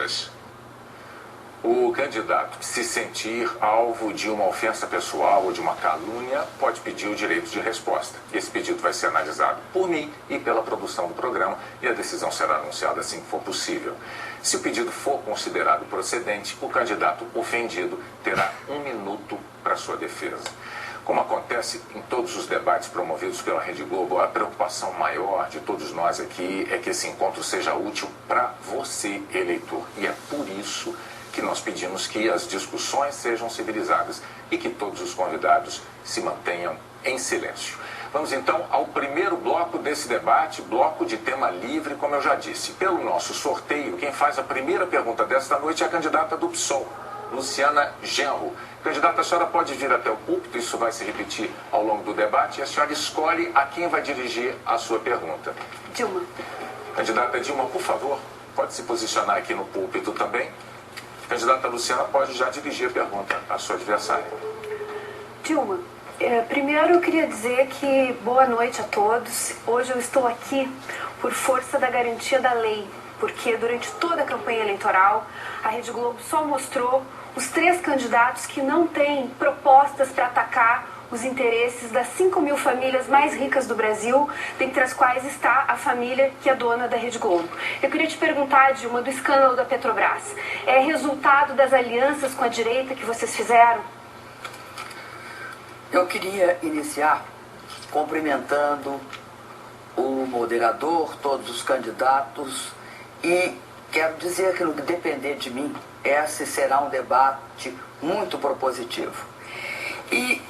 perguntas. O candidato que se sentir alvo de uma ofensa pessoal ou de uma calúnia pode pedir o direito de resposta. Esse pedido vai ser analisado por mim e pela produção do programa e a decisão será anunciada assim que for possível. Se o pedido for considerado procedente, o candidato ofendido terá 1 minuto para sua defesa. Como acontece em todos os debates promovidos pela Rede Globo, a preocupação maior de todos nós aqui é que esse encontro seja útil para você, eleitor. E é por isso que nós pedimos que as discussões sejam civilizadas e que todos os convidados se mantenham em silêncio. Vamos então ao primeiro bloco desse debate, bloco de tema livre, como eu já disse. Pelo nosso sorteio, quem faz a primeira pergunta desta noite é a candidata do PSOL, Luciana Genro. Candidata, a senhora pode vir até o púlpito, isso vai se repetir ao longo do debate, e a senhora escolhe a quem vai dirigir a sua pergunta. Dilma. Candidata Dilma, por favor, pode se posicionar aqui no púlpito também. Candidata Luciana pode já dirigir a pergunta à sua adversária. Dilma, primeiro eu queria dizer que boa noite a todos. Hoje eu estou aqui por força da garantia da lei, porque durante toda a campanha eleitoral a Rede Globo só mostrou os 3 candidatos que não têm propostas para atacar os interesses das 5.000 famílias mais ricas do Brasil, dentre as quais está a família que é dona da Rede Globo. Eu queria te perguntar, Dilma, do escândalo da Petrobras. É resultado das alianças com a direita que vocês fizeram? Eu queria iniciar cumprimentando o moderador, todos os candidatos, e quero dizer que no que depender de mim, esse será um debate muito propositivo. E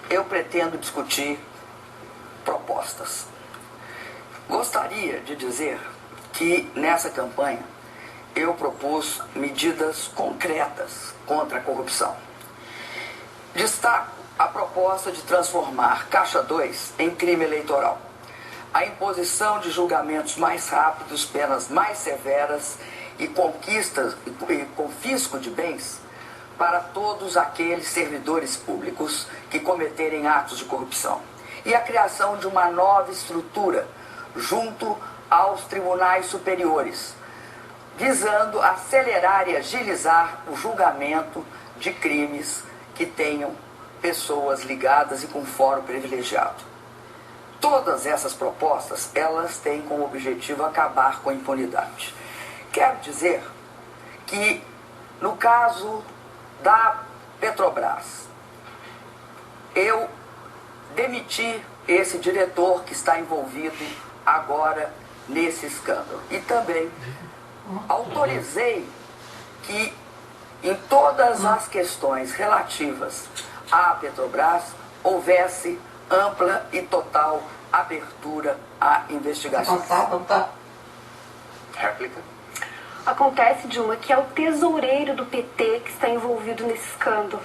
eu pretendo discutir propostas. Gostaria de dizer que nessa campanha eu propus medidas concretas contra a corrupção. Destaco a proposta de transformar Caixa 2 em crime eleitoral, a imposição de julgamentos mais rápidos, penas mais severas e confisco de bens para todos aqueles servidores públicos que cometerem atos de corrupção. E a criação de uma nova estrutura junto aos tribunais superiores, visando acelerar e agilizar o julgamento de crimes que tenham pessoas ligadas e com fórum privilegiado. Todas essas propostas, elas têm como objetivo acabar com a impunidade. Quero dizer que, no caso da Petrobras, eu demiti esse diretor que está envolvido agora nesse escândalo. E também autorizei que em todas as questões relativas à Petrobras houvesse ampla e total abertura à investigação. Réplica. Acontece, Dilma, que é o tesoureiro do PT que está envolvido nesse escândalo.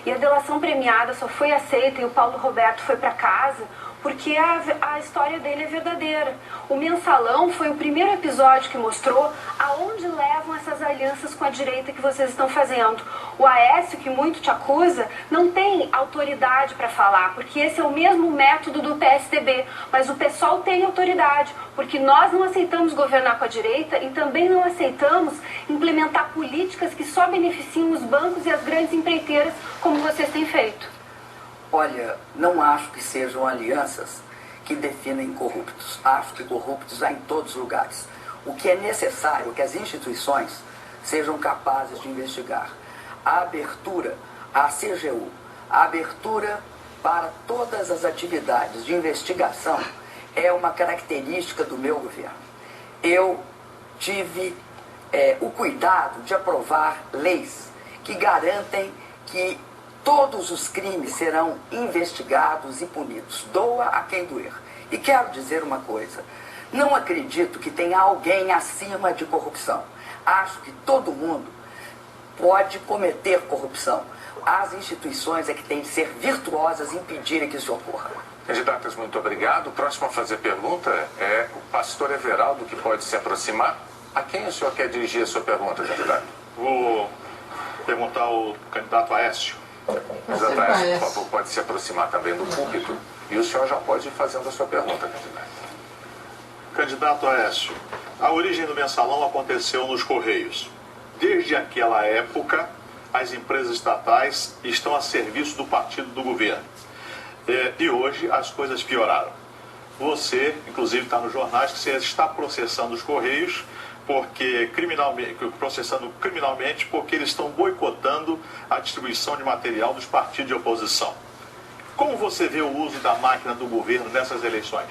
E a delação premiada só foi aceita e o Paulo Roberto foi para casa porque a história dele é verdadeira. O Mensalão foi o primeiro episódio que mostrou aonde levam essas alianças com a direita que vocês estão fazendo. O Aécio, que muito te acusa, não tem autoridade para falar, porque esse é o mesmo método do PSDB. Mas o PSOL tem autoridade, porque nós não aceitamos governar com a direita e também não aceitamos implementar políticas que só beneficiam os bancos e as grandes empreiteiras, como vocês têm feito. Olha, não acho que sejam alianças que definem corruptos. Acho que corruptos há em todos os lugares. O que é necessário é que as instituições sejam capazes de investigar. A abertura à CGU, a abertura para todas as atividades de investigação é uma característica do meu governo. Eu tive o cuidado de aprovar leis que garantem que todos os crimes serão investigados e punidos. Doa a quem doer. E quero dizer uma coisa. Não acredito que tenha alguém acima de corrupção. Acho que todo mundo pode cometer corrupção. As instituições é que têm de ser virtuosas e impedirem que isso ocorra. Candidatas, muito obrigado. O próximo a fazer pergunta é o pastor Everaldo, que pode se aproximar. A quem o senhor quer dirigir a sua pergunta, candidato? Vou perguntar ao candidato Aécio. Candidato Aécio, por favor, pode se aproximar também do púlpito. E o senhor já pode ir fazendo a sua pergunta, candidato. Candidato Aécio, A origem do mensalão aconteceu nos Correios. Desde aquela época, as empresas estatais estão a serviço do partido do governo. E hoje as coisas pioraram. Você, inclusive, está nos jornais que você está processando os Correios processando criminalmente porque eles estão boicotando a distribuição de material dos partidos de oposição. Como você vê o uso da máquina do governo nessas eleições?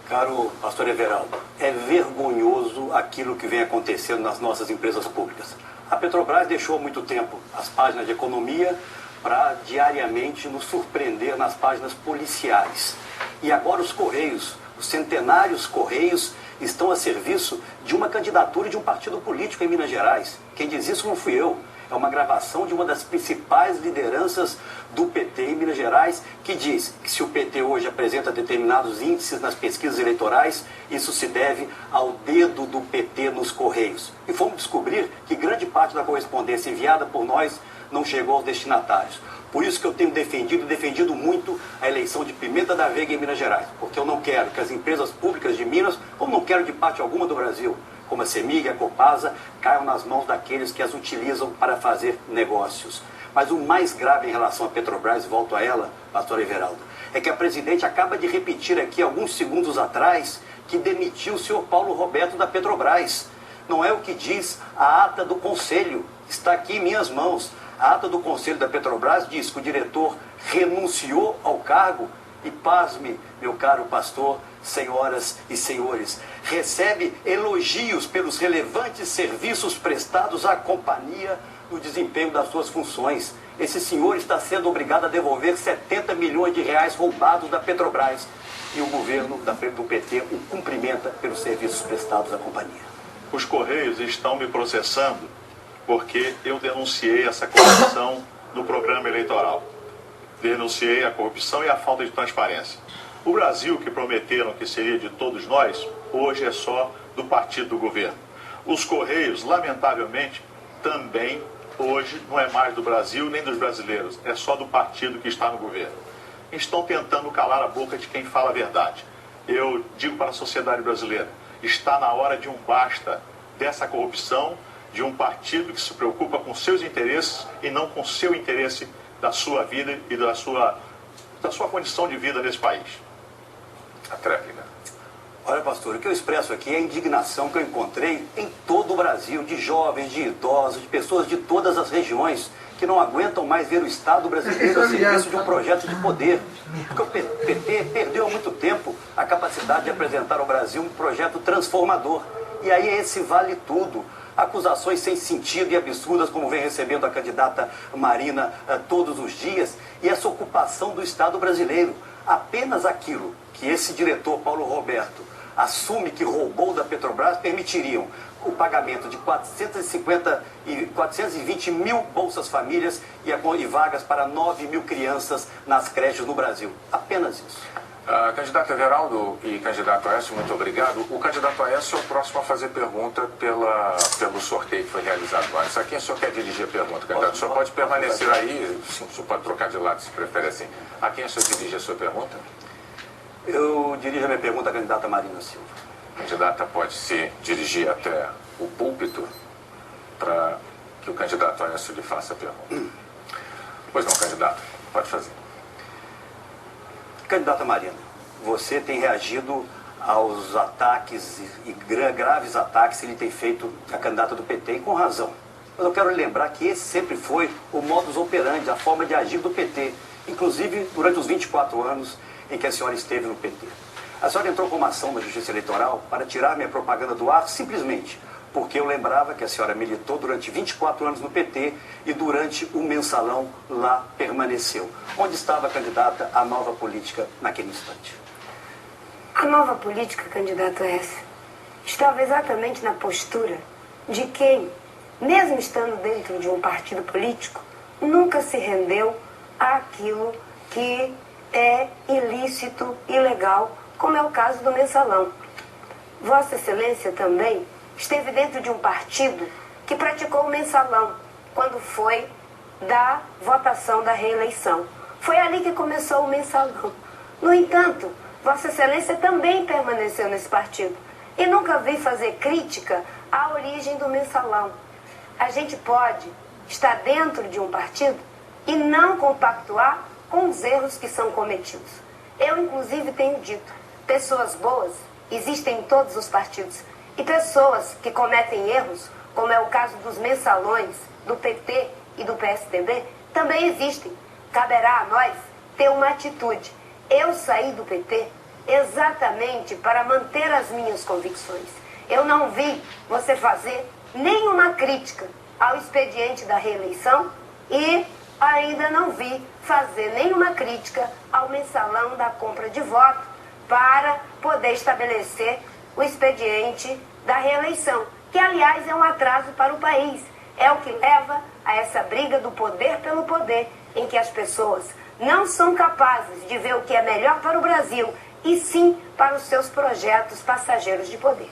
Caro pastor Everaldo, é vergonhoso aquilo que vem acontecendo nas nossas empresas públicas. A Petrobras deixou há muito tempo as páginas de economia para diariamente nos surpreender nas páginas policiais. E agora os Correios, os centenários Correios, estão a serviço de uma candidatura de um partido político em Minas Gerais. Quem diz isso não fui eu. É uma gravação de uma das principais lideranças do PT em Minas Gerais, que diz que se o PT hoje apresenta determinados índices nas pesquisas eleitorais, isso se deve ao dedo do PT nos Correios. E fomos descobrir que grande parte da correspondência enviada por nós não chegou aos destinatários. Por isso que eu tenho defendido muito a eleição de Pimenta da Veiga em Minas Gerais. Porque eu não quero que as empresas públicas de Minas, como não quero de parte alguma do Brasil, como a CEMIG e a Copasa, caiam nas mãos daqueles que as utilizam para fazer negócios. Mas o mais grave em relação à Petrobras, volto a ela, pastor Everaldo, é que a presidente acaba de repetir aqui, alguns segundos atrás, que demitiu o senhor Paulo Roberto da Petrobras. Não é o que diz a ata do conselho, está aqui em minhas mãos. A ata do Conselho da Petrobras diz que o diretor renunciou ao cargo e, pasme, meu caro pastor, senhoras e senhores, recebe elogios pelos relevantes serviços prestados à companhia no desempenho das suas funções. Esse senhor está sendo obrigado a devolver 70 milhões de reais roubados da Petrobras e o governo do PT o cumprimenta pelos serviços prestados à companhia. Os Correios estão me processando porque eu denunciei essa corrupção no programa eleitoral. Denunciei a corrupção e a falta de transparência. O Brasil, que prometeram que seria de todos nós, hoje é só do partido do governo. Os Correios, lamentavelmente, também hoje não é mais do Brasil nem dos brasileiros, é só do partido que está no governo. Estão tentando calar a boca de quem fala a verdade. Eu digo para a sociedade brasileira, está na hora de um basta dessa corrupção, de um partido que se preocupa com seus interesses e não com o seu interesse da sua vida e da sua condição de vida nesse país. A tréplica. Olha, pastor, o que eu expresso aqui é a indignação que eu encontrei em todo o Brasil, de jovens, de idosos, de pessoas de todas as regiões, que não aguentam mais ver o Estado brasileiro a serviço de um projeto de poder. Porque o PT perdeu há muito tempo a capacidade de apresentar ao Brasil um projeto transformador. E aí esse vale tudo. Acusações sem sentido e absurdas, como vem recebendo a candidata Marina todos os dias, e essa ocupação do Estado brasileiro. Apenas aquilo que esse diretor, Paulo Roberto, assume que roubou da Petrobras, permitiriam o pagamento de 420 mil bolsas famílias e vagas para 9 mil crianças nas creches no Brasil. Apenas isso. Candidato Everaldo e candidato Aécio, muito obrigado. O candidato Aécio é o próximo a fazer pergunta pelo sorteio que foi realizado antes. A quem o senhor quer dirigir a pergunta, candidato? O senhor pode permanecer aí, sim, o senhor pode trocar de lado se prefere assim. A quem o senhor dirige a sua pergunta? Eu dirijo a minha pergunta à candidata Marina Silva. A candidata pode se dirigir até o púlpito para que o candidato Aécio lhe faça a pergunta. Pois não, candidato, pode fazer. Candidata Marina, você tem reagido aos ataques e graves ataques que ele tem feito à candidata do PT, e com razão. Mas eu quero lembrar que esse sempre foi o modus operandi, a forma de agir do PT, inclusive durante os 24 anos em que a senhora esteve no PT. A senhora entrou com uma ação na Justiça Eleitoral para tirar minha propaganda do ar, simplesmente porque eu lembrava que a senhora militou durante 24 anos no PT e durante o mensalão lá permaneceu. Onde estava a candidata à nova política naquele instante? A nova política, candidato Aécio, estava exatamente na postura de quem, mesmo estando dentro de um partido político, nunca se rendeu àquilo que é ilícito, ilegal, como é o caso do mensalão. Vossa Excelência também esteve dentro de um partido que praticou o mensalão, quando foi da votação da reeleição. Foi ali que começou o mensalão. No entanto, Vossa Excelência também permaneceu nesse partido. E nunca vi fazer crítica à origem do mensalão. A gente pode estar dentro de um partido e não compactuar com os erros que são cometidos. Eu, inclusive, tenho dito, pessoas boas existem em todos os partidos. E pessoas que cometem erros, como é o caso dos mensalões, do PT e do PSDB, também existem. Caberá a nós ter uma atitude. Eu saí do PT exatamente para manter as minhas convicções. Eu não vi você fazer nenhuma crítica ao expediente da reeleição e ainda não vi fazer nenhuma crítica ao mensalão da compra de voto para poder estabelecer o expediente da reeleição, que, aliás, é um atraso para o país. É o que leva a essa briga do poder pelo poder, em que as pessoas não são capazes de ver o que é melhor para o Brasil, e sim para os seus projetos passageiros de poder.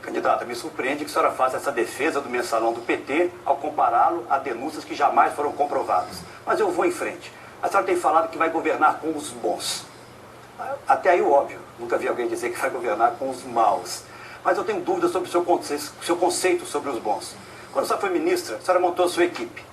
Candidata, me surpreende que a senhora faça essa defesa do mensalão do PT ao compará-lo a denúncias que jamais foram comprovadas. Mas eu vou em frente. A senhora tem falado que vai governar com os bons. Até aí, óbvio. Nunca vi alguém dizer que vai governar com os maus. Mas eu tenho dúvidas sobre o seu conceito sobre os bons. Quando a senhora foi ministra, a senhora montou a sua equipe.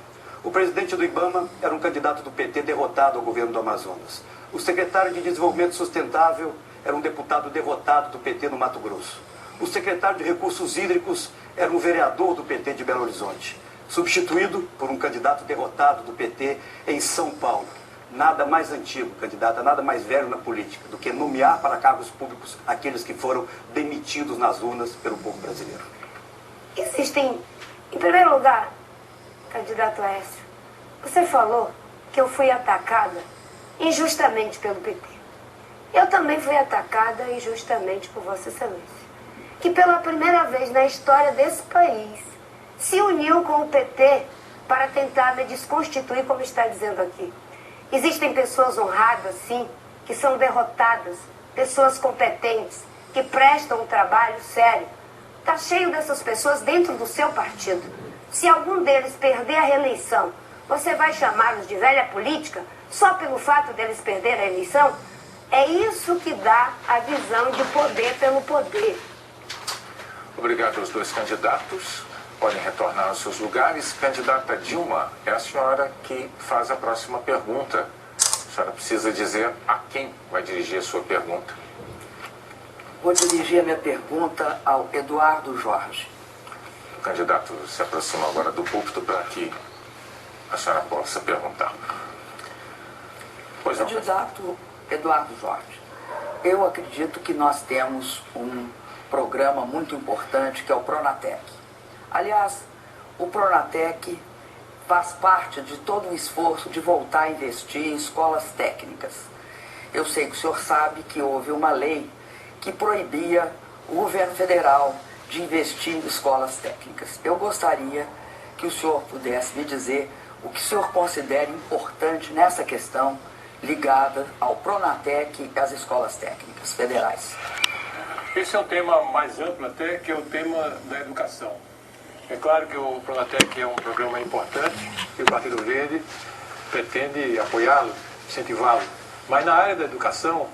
O presidente do IBAMA era um candidato do PT derrotado ao governo do Amazonas. O secretário de Desenvolvimento Sustentável era um deputado derrotado do PT no Mato Grosso. O secretário de Recursos Hídricos era um vereador do PT de Belo Horizonte, substituído por um candidato derrotado do PT em São Paulo. Nada mais antigo, candidata, nada mais velho na política do que nomear para cargos públicos aqueles que foram demitidos nas urnas pelo povo brasileiro. Existem, em primeiro lugar, candidato Aécio, você falou que eu fui atacada injustamente pelo PT. Eu também fui atacada injustamente por Vossa Excelência, que pela primeira vez na história desse país se uniu com o PT para tentar me desconstituir, como está dizendo aqui. Existem pessoas honradas, sim, que são derrotadas, pessoas competentes, que prestam um trabalho sério. Está cheio dessas pessoas dentro do seu partido. Se algum deles perder a reeleição, você vai chamá-los de velha política só pelo fato deles perder a eleição? É isso que dá a visão de poder pelo poder. Obrigado aos dois candidatos. Podem retornar aos seus lugares. Candidata Dilma, é a senhora que faz a próxima pergunta. A senhora precisa dizer a quem vai dirigir a sua pergunta. Vou dirigir a minha pergunta ao Eduardo Jorge. O candidato se aproxima agora do púlpito para que a senhora possa perguntar. Pois não. Candidato Eduardo Jorge, eu acredito que nós temos um programa muito importante que é o Pronatec. Aliás, o Pronatec faz parte de todo o esforço de voltar a investir em escolas técnicas. Eu sei que o senhor sabe que houve uma lei que proibia o governo federal de investir em escolas técnicas. Eu gostaria que o senhor pudesse me dizer o que o senhor considera importante nessa questão ligada ao Pronatec e às escolas técnicas federais. Esse é um tema mais amplo até, que é o tema da educação. É claro que o Pronatec é um programa importante e o Partido Verde pretende apoiá-lo, incentivá-lo. Mas na área da educação,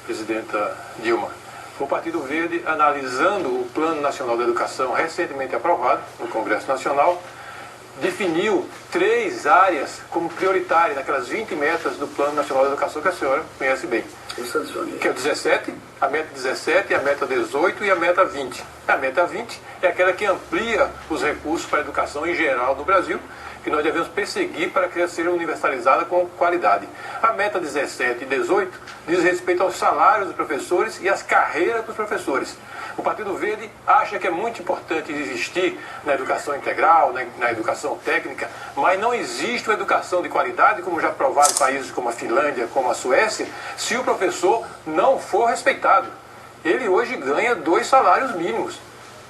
presidenta Dilma, o Partido Verde, analisando o Plano Nacional da Educação recentemente aprovado no Congresso Nacional, definiu 3 áreas como prioritárias naquelas 20 metas do Plano Nacional da Educação que a senhora conhece bem. Que é o 17, a meta 17, a meta 18 e a meta 20. A meta 20 é aquela que amplia os recursos para a educação em geral no Brasil, que nós devemos perseguir para que ela seja universalizada com qualidade. A meta 17 e 18 diz respeito aos salários dos professores e às carreiras dos professores. O Partido Verde acha que é muito importante existir na educação integral, na educação técnica, mas não existe uma educação de qualidade, como já provaram países como a Finlândia, como a Suécia, se o professor não for respeitado. Ele hoje ganha 2 salários mínimos.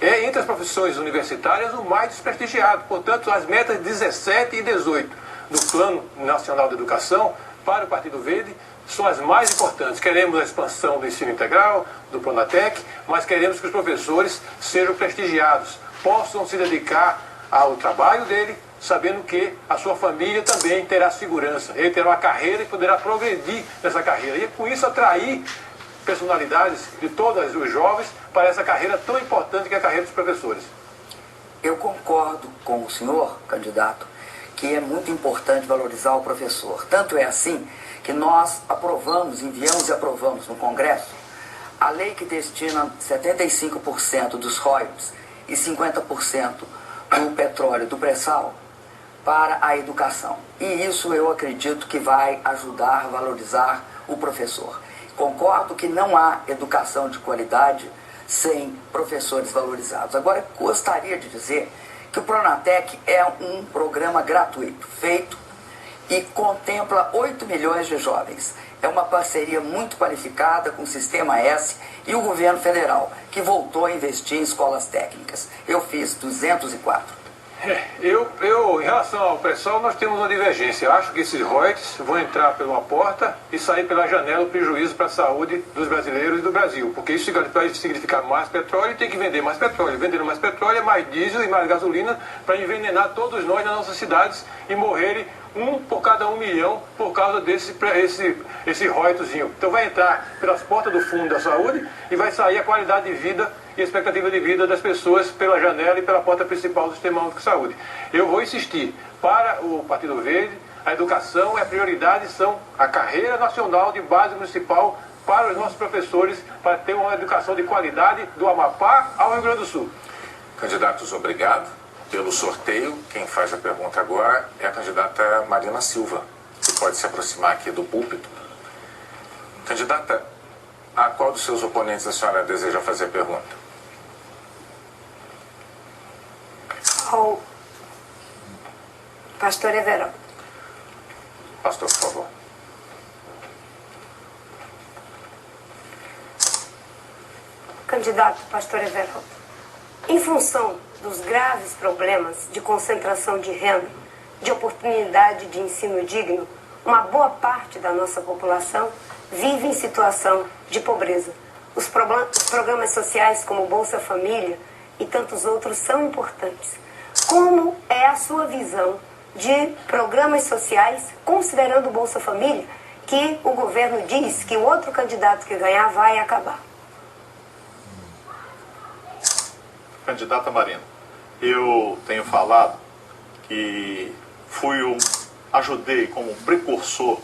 É, entre as profissões universitárias, o mais desprestigiado. Portanto, as metas 17 e 18 do Plano Nacional de Educação, para o Partido Verde, são as mais importantes. Queremos a expansão do ensino integral, do Pronatec, mas queremos que os professores sejam prestigiados, possam se dedicar ao trabalho dele, sabendo que a sua família também terá segurança. Ele terá uma carreira e poderá progredir nessa carreira. E com isso atrair personalidades, de todos os jovens, para essa carreira tão importante que é a carreira dos professores. Eu concordo com o senhor, candidato, que é muito importante valorizar o professor. Tanto é assim que nós enviamos e aprovamos no Congresso a lei que destina 75% dos royalties e 50% do petróleo, do pré-sal, para a educação. E isso eu acredito que vai ajudar a valorizar o professor. Concordo que não há educação de qualidade sem professores valorizados. Agora, gostaria de dizer que o Pronatec é um programa gratuito, feito e contempla 8 milhões de jovens. É uma parceria muito qualificada com o Sistema S e o governo federal, que voltou a investir em escolas técnicas. Eu fiz 204. Em relação ao pré-sal, nós temos uma divergência. Eu acho que esses royalties vão entrar pela porta e sair pela janela, o prejuízo para a saúde dos brasileiros e do Brasil. Porque isso vai significar mais petróleo e tem que vender mais petróleo. Vendendo mais petróleo é mais diesel e mais gasolina para envenenar todos nós nas nossas cidades e morrerem um por cada 1 milhão por causa esse royaltiezinho. Então vai entrar pelas portas do fundo da saúde e vai sair a qualidade de vida e a expectativa de vida das pessoas pela janela e pela porta principal do Sistema Único de Saúde. Eu vou insistir, para o Partido Verde, a educação é a prioridade, são a carreira nacional de base municipal para os nossos professores, para ter uma educação de qualidade do Amapá ao Rio Grande do Sul. Candidatos, obrigado. Pelo sorteio, quem faz a pergunta agora é a candidata Marina Silva, que pode se aproximar aqui do púlpito. Candidata, a qual dos seus oponentes a senhora deseja fazer a pergunta? Ao pastor Everaldo. Pastor, por favor. Candidato pastor Everaldo, em função dos graves problemas de concentração de renda, de oportunidade de ensino digno, uma boa parte da nossa população vive em situação de pobreza. Os programas sociais como Bolsa Família e tantos outros são importantes. Como é a sua visão de programas sociais, considerando o Bolsa Família, que o governo diz que o outro candidato que ganhar vai acabar? Candidata Marina, eu tenho falado que ajudei como precursor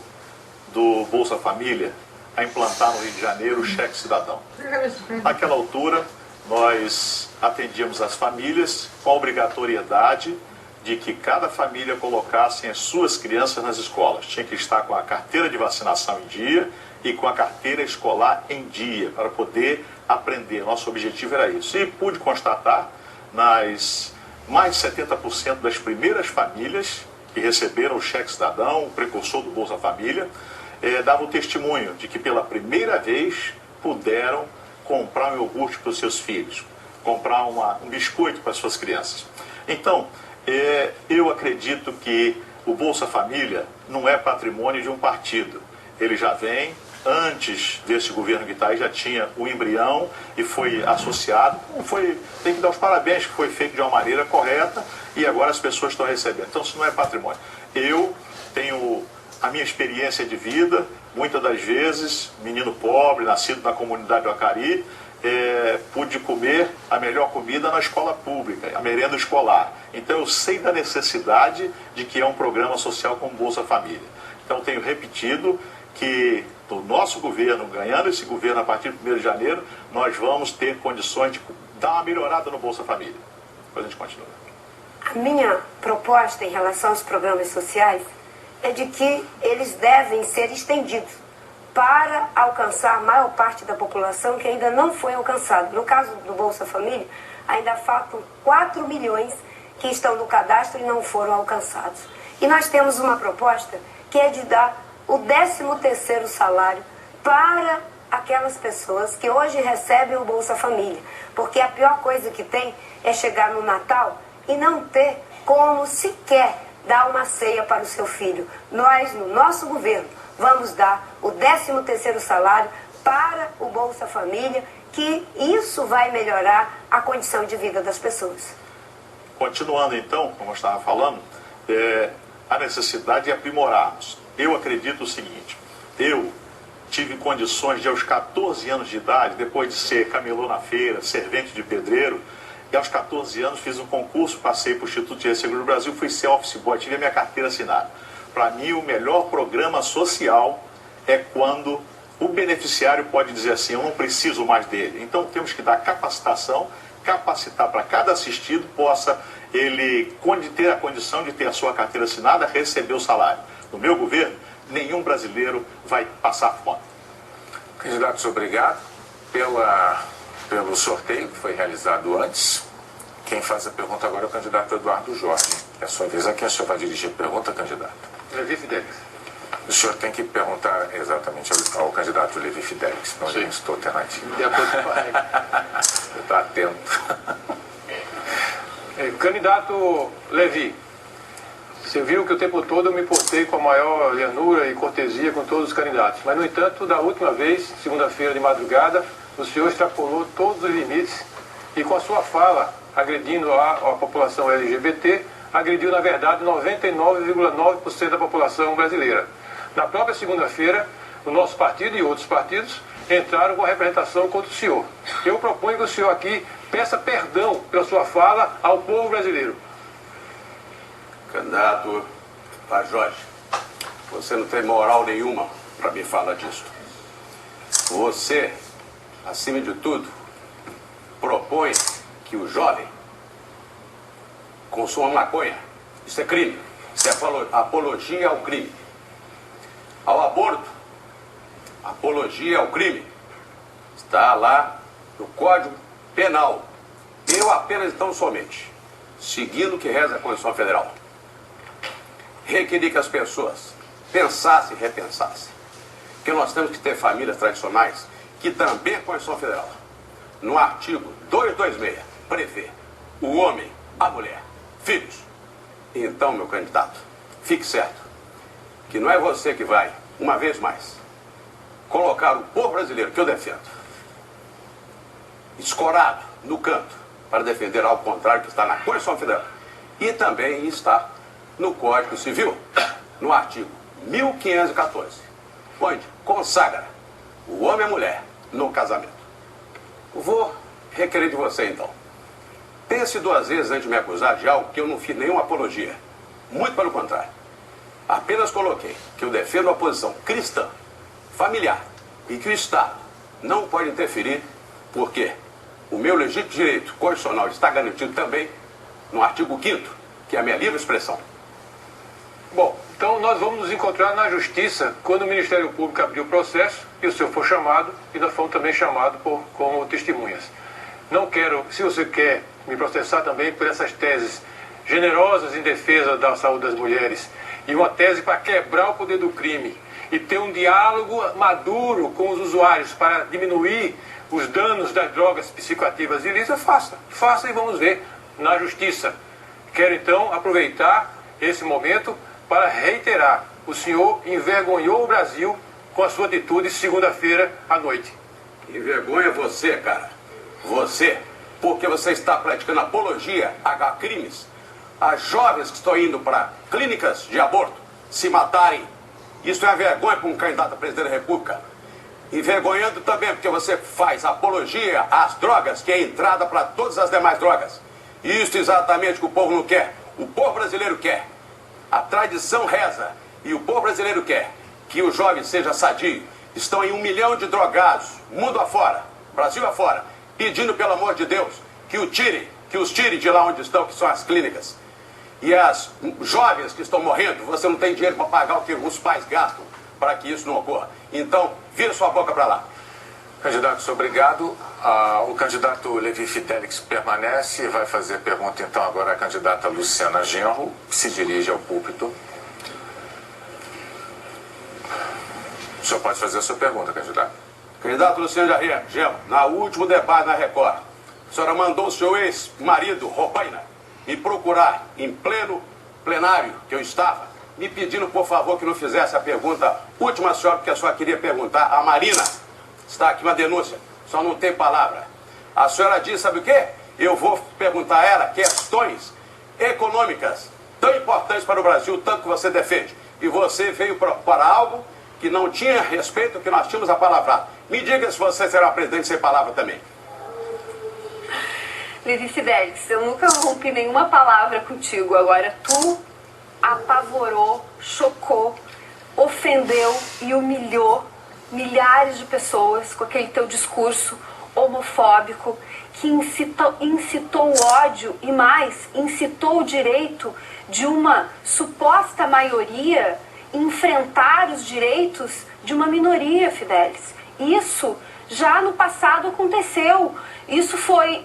do Bolsa Família a implantar no Rio de Janeiro o cheque cidadão. Naquela altura, nós atendíamos as famílias com a obrigatoriedade de que cada família colocasse as suas crianças nas escolas. Tinha que estar com a carteira de vacinação em dia e com a carteira escolar em dia, para poder aprender. Nosso objetivo era isso. E pude constatar, nas mais de 70% das primeiras famílias que receberam o cheque cidadão, o precursor do Bolsa Família, davam testemunho de que pela primeira vez puderam comprar um iogurte para os seus filhos, comprar um biscoito para as suas crianças. Então, eu acredito que o Bolsa Família não é patrimônio de um partido. Ele já vem, antes desse governo que está aí, já tinha o embrião e foi associado. Tem que dar os parabéns, que foi feito de uma maneira correta e agora as pessoas estão recebendo. Então, isso não é patrimônio. Eu tenho a minha experiência de vida, muitas das vezes, menino pobre, nascido na comunidade do Acari, pude comer a melhor comida na escola pública, a merenda escolar. Então eu sei da necessidade de que é um programa social como Bolsa Família. Então tenho repetido que no nosso governo, ganhando esse governo a partir do 1º de janeiro, nós vamos ter condições de dar uma melhorada no Bolsa Família. Depois a gente continua. A minha proposta em relação aos programas sociais é de que eles devem ser estendidos para alcançar a maior parte da população que ainda não foi alcançada. No caso do Bolsa Família, ainda faltam 4 milhões que estão no cadastro e não foram alcançados. E nós temos uma proposta que é de dar o 13º salário para aquelas pessoas que hoje recebem o Bolsa Família. Porque a pior coisa que tem é chegar no Natal e não ter como sequer dar uma ceia para o seu filho. Nós, no nosso governo, vamos dar o 13º salário para o Bolsa Família, que isso vai melhorar a condição de vida das pessoas. Continuando então, como eu estava falando, a necessidade de aprimorarmos. Eu acredito o seguinte, eu tive condições de, aos 14 anos de idade, depois de ser camelô na feira, servente de pedreiro, e aos 14 anos fiz um concurso, passei para o Instituto de Seguro do Brasil, fui ser office boy, tive a minha carteira assinada. Para mim, o melhor programa social é quando o beneficiário pode dizer assim, eu não preciso mais dele. Então temos que dar capacitação, capacitar para cada assistido possa ele ter a condição de ter a sua carteira assinada, receber o salário. No meu governo, nenhum brasileiro vai passar fome. Candidatos, obrigado pelo sorteio que foi realizado antes. Quem faz a pergunta agora é o candidato Eduardo Jorge. É a sua vez. A quem o senhor vai dirigir a pergunta, candidato? Levi Fidelix. O senhor tem que perguntar exatamente ao candidato Levi Fidelix, não eu estou alternativo. De acordo com a regra. Você está atento. Candidato Levi, você viu que o tempo todo eu me portei com a maior lhanura e cortesia com todos os candidatos. Mas, no entanto, da última vez, segunda-feira de madrugada, o senhor extrapolou todos os limites e, com a sua fala, agredindo a população LGBT, agrediu, na verdade, 99,9% da população brasileira. Na própria segunda-feira, o nosso partido e outros partidos entraram com a representação contra o senhor. Eu proponho que o senhor aqui peça perdão pela sua fala ao povo brasileiro. Candidato Jorge, você não tem moral nenhuma para me falar disso. Você, acima de tudo, propõe que o jovem consuma maconha. Isso é crime. Isso é apologia ao crime. Ao aborto, apologia ao crime. Está lá no Código Penal. Eu apenas, então, somente, seguindo o que reza a Constituição Federal, requeri que as pessoas pensassem e repensassem que nós temos que ter famílias tradicionais, que também a Constituição Federal, no artigo 226, prevê o homem, a mulher, filhos. Então, meu candidato, fique certo que não é você que vai, uma vez mais, colocar o povo brasileiro, que eu defendo, escorado no canto, para defender ao contrário que está na Constituição Federal. E também está no Código Civil, no artigo 1514, onde consagra o homem e a mulher no casamento. Vou requerer de você, então, pense duas vezes antes de me acusar de algo que eu não fiz nenhuma apologia. Muito pelo contrário. Apenas coloquei que eu defendo a posição cristã, familiar, e que o Estado não pode interferir, porque o meu legítimo direito constitucional está garantido também no artigo 5º, que é a minha livre expressão. Bom, então nós vamos nos encontrar na Justiça quando o Ministério Público abrir o processo e o senhor for chamado, e nós fomos também chamados como testemunhas. Não quero, se você quer me processar também por essas teses generosas em defesa da saúde das mulheres e uma tese para quebrar o poder do crime e ter um diálogo maduro com os usuários para diminuir os danos das drogas psicoativas ilícitas, faça e vamos ver na Justiça. Quero então aproveitar esse momento para reiterar, o senhor envergonhou o Brasil com a sua atitude segunda-feira à noite. Envergonha você, cara. Você, porque você está praticando apologia a crimes. As jovens que estão indo para clínicas de aborto se matarem. Isso é uma vergonha para um candidato a presidente da República. Envergonhando também porque você faz apologia às drogas, que é entrada para todas as demais drogas. Isso exatamente que o povo não quer. O povo brasileiro quer. A tradição reza e o povo brasileiro quer que o jovem seja sadio. Estão em 1 milhão de drogados, mundo afora, Brasil afora, pedindo pelo amor de Deus que os tirem de lá onde estão, que são as clínicas. E as jovens que estão morrendo, você não tem dinheiro para pagar o que os pais gastam para que isso não ocorra. Então, vira sua boca para lá. Candidatos, obrigado. O candidato Levi Fidelix permanece e vai fazer pergunta então agora a candidata Luciana Genro, que se dirige ao púlpito. O senhor pode fazer a sua pergunta, candidato. Candidato Luciana Genro, na último debate na Record, a senhora mandou o seu ex-marido, Robaina, me procurar em pleno plenário que eu estava, me pedindo, por favor, que não fizesse a pergunta última, senhora, porque a senhora queria perguntar a Marina. Está aqui uma denúncia, só não tem palavra. A senhora disse, sabe o quê? Eu vou perguntar a ela questões econômicas tão importantes para o Brasil, tanto que você defende. E você veio para algo que não tinha respeito ao que nós tínhamos apalavrado. Me diga se você será presidente sem palavra também. Levi Fidelix, eu nunca rompi nenhuma palavra contigo. Agora, tu apavorou, chocou, ofendeu e humilhou milhares de pessoas com aquele teu discurso homofóbico que incitou o ódio e mais, incitou o direito de uma suposta maioria enfrentar os direitos de uma minoria, Fidelis. Isso já no passado aconteceu. Isso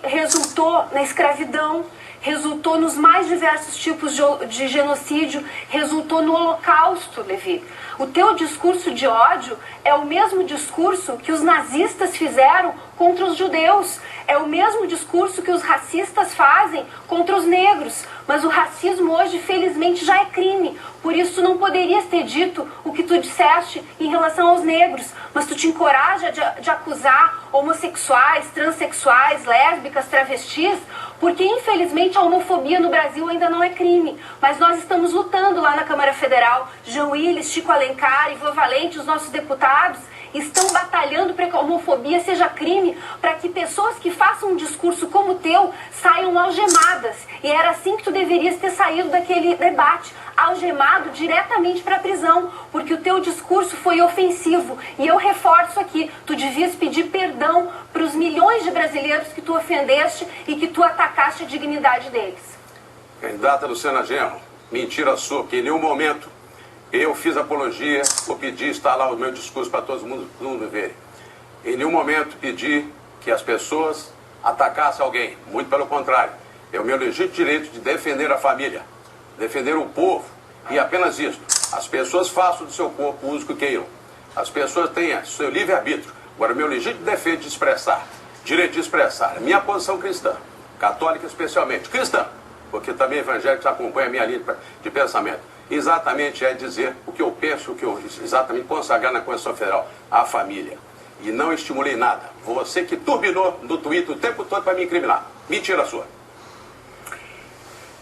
resultou na escravidão, resultou nos mais diversos tipos de genocídio, resultou no Holocausto, Levi. O teu discurso de ódio é o mesmo discurso que os nazistas fizeram contra os judeus, é o mesmo discurso que os racistas fazem contra os negros. Mas o racismo hoje, felizmente, já é crime. Por isso, tu não poderias ter dito o que tu disseste em relação aos negros. Mas tu te encoraja de acusar homossexuais, transexuais, lésbicas, travestis, porque, infelizmente, a homofobia no Brasil ainda não é crime. Mas nós estamos lutando lá na Câmara Federal. Jean Willis, Chico Alencar, Ivan Valente, os nossos deputados, estão batalhando para que a homofobia seja crime, para que pessoas que façam um discurso como o teu saiam algemadas. E era assim que tu deverias ter saído daquele debate, algemado diretamente para a prisão, porque o teu discurso foi ofensivo. E eu reforço aqui, tu devias pedir perdão para os milhões de brasileiros que tu ofendeste e que tu atacaste a dignidade deles. Candidata Luciana Genro, mentira sua, que em nenhum momento eu fiz apologia ou pedi instalar o meu discurso para todo mundo verem. Em nenhum momento pedi que as pessoas atacassem alguém. Muito pelo contrário. É o meu legítimo direito de defender a família, defender o povo. E apenas isso. As pessoas façam do seu corpo o uso que queiram. As pessoas têm seu livre-arbítrio. Agora, o meu legítimo defeito de expressar, direito de expressar, a minha posição cristã, católica especialmente, cristã, porque também evangélicos acompanham a minha linha de pensamento. Exatamente é dizer o que eu penso, o que eu exatamente consagrar na Constituição Federal, a família. E não estimulei nada. Você que turbinou no Twitter o tempo todo para me incriminar. Mentira sua.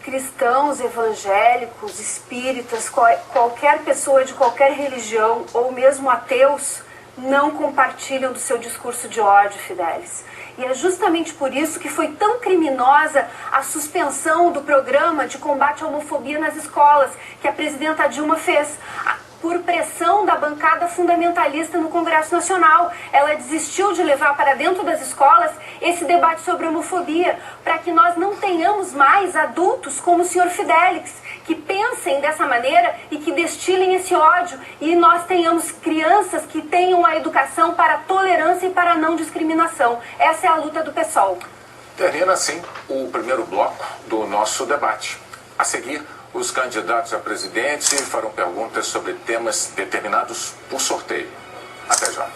Cristãos, evangélicos, espíritas, qualquer pessoa de qualquer religião, ou mesmo ateus, não compartilham do seu discurso de ódio, Fidelis. E é justamente por isso que foi tão criminosa a suspensão do programa de combate à homofobia nas escolas, que a presidenta Dilma fez, por pressão da bancada fundamentalista no Congresso Nacional. Ela desistiu de levar para dentro das escolas esse debate sobre homofobia, para que nós não tenhamos mais adultos como o senhor Fidelix, que pensem dessa maneira e que destilem esse ódio, e nós tenhamos crianças que tenham a educação para a tolerância e para a não discriminação. Essa é a luta do PSOL. Termina assim o primeiro bloco do nosso debate. A seguir, os candidatos a presidente farão perguntas sobre temas determinados por sorteio. Até já.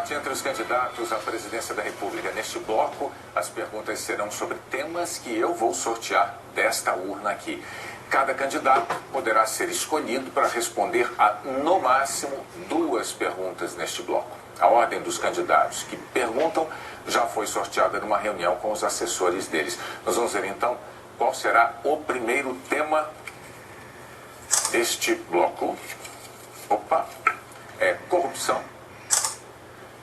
Entre os candidatos à presidência da República. Neste bloco, as perguntas serão sobre temas que eu vou sortear desta urna aqui. Cada candidato poderá ser escolhido para responder a, no máximo, 2 perguntas neste bloco. A ordem dos candidatos que perguntam já foi sorteada numa reunião com os assessores deles. Nós vamos ver, então, qual será o primeiro tema deste bloco. É corrupção.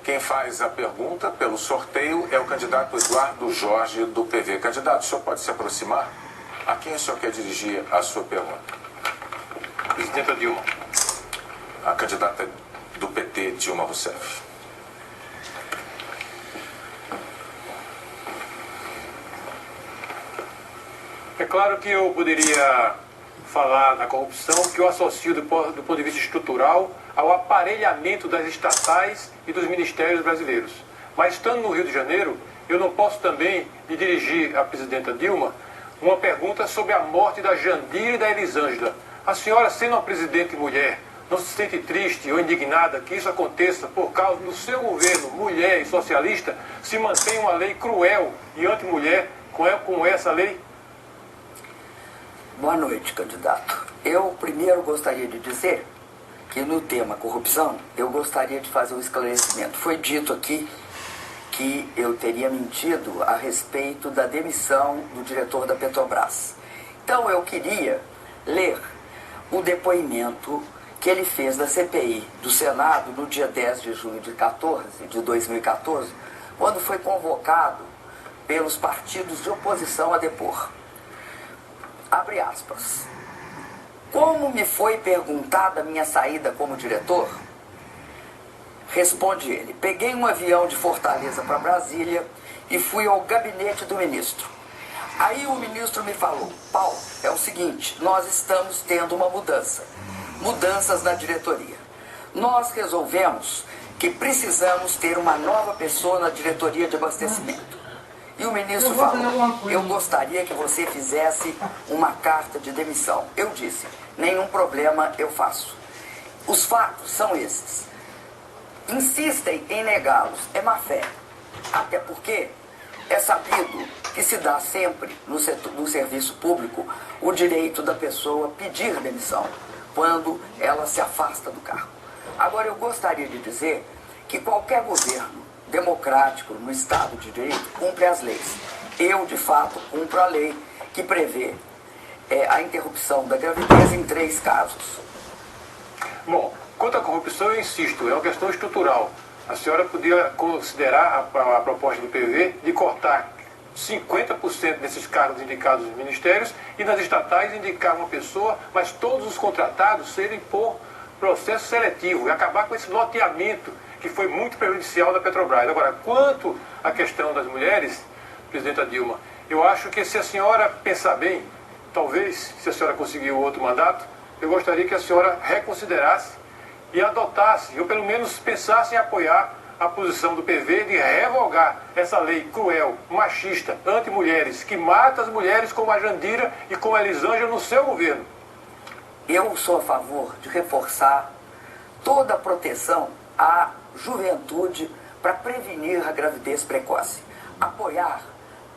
Quem faz a pergunta pelo sorteio é o candidato Eduardo Jorge, do PV. Candidato, o senhor pode se aproximar? A quem o senhor quer dirigir a sua pergunta? Presidenta Dilma. A candidata do PT, Dilma Rousseff. É claro que eu poderia falar da corrupção, que eu associo do ponto de vista estrutural ao aparelhamento das estatais e dos ministérios brasileiros. Mas estando no Rio de Janeiro, eu não posso também lhe dirigir à presidenta Dilma uma pergunta sobre a morte da Jandira e da Elisângela. A senhora, sendo uma presidente mulher, não se sente triste ou indignada que isso aconteça por causa do seu governo, mulher e socialista, se mantém uma lei cruel e anti-mulher como essa lei? Boa noite, candidato. Eu primeiro gostaria de dizer que no tema corrupção, eu gostaria de fazer um esclarecimento. Foi dito aqui que eu teria mentido a respeito da demissão do diretor da Petrobras. Então eu queria ler o depoimento que ele fez da CPI do Senado no dia 10 de junho de 2014, quando foi convocado pelos partidos de oposição a depor. Abre aspas. Como me foi perguntada a minha saída como diretor? Responde ele. Peguei um avião de Fortaleza para Brasília e fui ao gabinete do ministro. Aí o ministro me falou, Paulo, é o seguinte, nós estamos tendo uma mudanças na diretoria. Nós resolvemos que precisamos ter uma nova pessoa na diretoria de abastecimento. E o ministro falou, eu gostaria que você fizesse uma carta de demissão. Eu disse, nenhum problema, eu faço. Os fatos são esses. Insistem em negá-los, é má fé. Até porque é sabido que se dá sempre no serviço público o direito da pessoa pedir demissão quando ela se afasta do cargo. Agora, eu gostaria de dizer que qualquer governo democrático no Estado de Direito cumpre as leis. Eu, de fato, cumpro a lei que prevê a interrupção da gravidez em 3 casos. Bom, quanto à corrupção, eu insisto, é uma questão estrutural. A senhora podia considerar a proposta do PV de cortar 50% desses cargos indicados nos ministérios e nas estatais indicar uma pessoa, mas todos os contratados serem por processo seletivo e acabar com esse loteamento que foi muito prejudicial da Petrobras. Agora, quanto à questão das mulheres, presidenta Dilma, eu acho que se a senhora pensar bem, talvez, se a senhora conseguir o outro mandato, eu gostaria que a senhora reconsiderasse e adotasse, ou pelo menos pensasse em apoiar a posição do PV de revogar essa lei cruel, machista, anti-mulheres, que mata as mulheres como a Jandira e como a Elisângela no seu governo. Eu sou a favor de reforçar toda a proteção à juventude para prevenir a gravidez precoce. Apoiar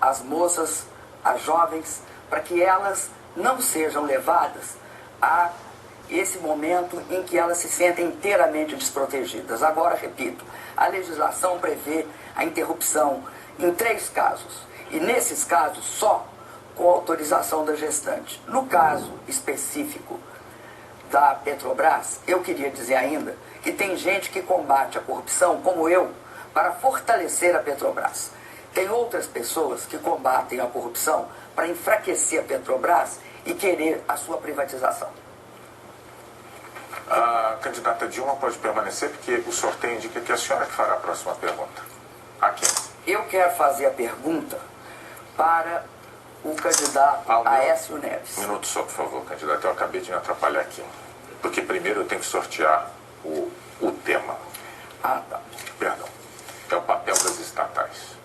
as moças, as jovens, para que elas não sejam levadas a esse momento em que elas se sentem inteiramente desprotegidas. Agora, repito, a legislação prevê a interrupção em 3 casos. E nesses casos, só com autorização da gestante. No caso específico da Petrobras, eu queria dizer ainda que tem gente que combate a corrupção, como eu, para fortalecer a Petrobras. Tem outras pessoas que combatem a corrupção para enfraquecer a Petrobras e querer a sua privatização. A candidata Dilma pode permanecer, porque o sorteio indica que é a senhora que fará a próxima pergunta. A quem? Eu quero fazer a pergunta para o candidato Aécio Neves. Um minuto só, por favor, candidato. Eu acabei de me atrapalhar aqui. Porque primeiro eu tenho que sortear o tema. Ah, tá. Perdão. É o papel das estatais.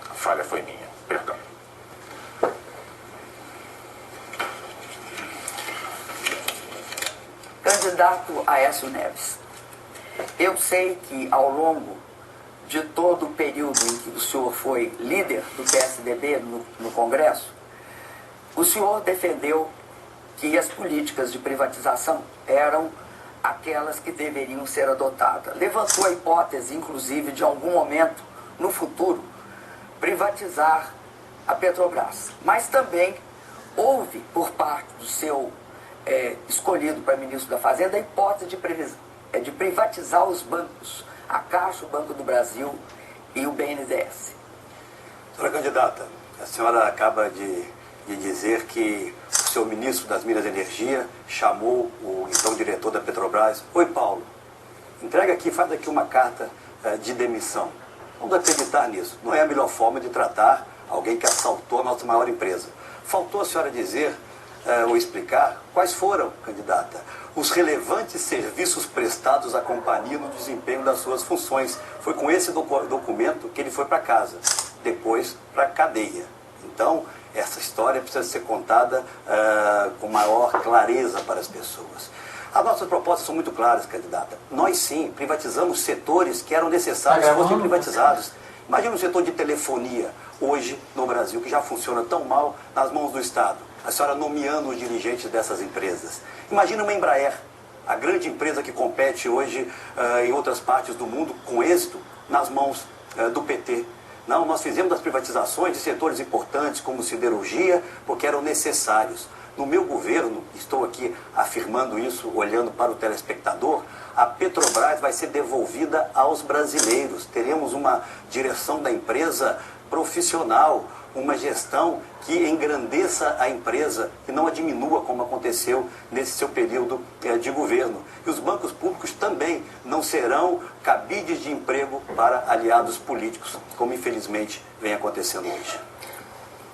A falha foi minha. Perdão. Candidato Aécio Neves, eu sei que ao longo de todo o período em que o senhor foi líder do PSDB no Congresso, o senhor defendeu que as políticas de privatização eram aquelas que deveriam ser adotadas. Levantou a hipótese, inclusive, de algum momento, no futuro, privatizar a Petrobras. Mas também houve, por parte do seu escolhido para ministro da Fazenda, a hipótese de privatizar os bancos, a Caixa, o Banco do Brasil e o BNDES. Senhora candidata, a senhora acaba de dizer que o seu ministro das Minas e Energia chamou o então diretor da Petrobras. Oi, Paulo, entrega aqui, faz aqui uma carta de demissão. Vamos acreditar nisso. Não é a melhor forma de tratar alguém que assaltou a nossa maior empresa. Faltou a senhora dizer ou explicar quais foram, candidata, os relevantes serviços prestados à companhia no desempenho das suas funções. Foi com esse documento que ele foi para casa, depois para a cadeia. Então, essa história precisa ser contada com maior clareza para as pessoas. As nossas propostas são muito claras, candidata. Nós sim privatizamos setores que eram necessários que fossem privatizados. Imagina um setor de telefonia, hoje no Brasil, que já funciona tão mal nas mãos do Estado. A senhora nomeando os dirigentes dessas empresas. Imagina uma Embraer, a grande empresa que compete hoje em outras partes do mundo com êxito nas mãos do PT. Não, nós fizemos as privatizações de setores importantes como siderurgia porque eram necessários. No meu governo, estou aqui afirmando isso, olhando para o telespectador, a Petrobras vai ser devolvida aos brasileiros. Teremos uma direção da empresa profissional, uma gestão que engrandeça a empresa, que não a diminua como aconteceu nesse seu período de governo. E os bancos públicos também não serão cabides de emprego para aliados políticos, como infelizmente vem acontecendo hoje.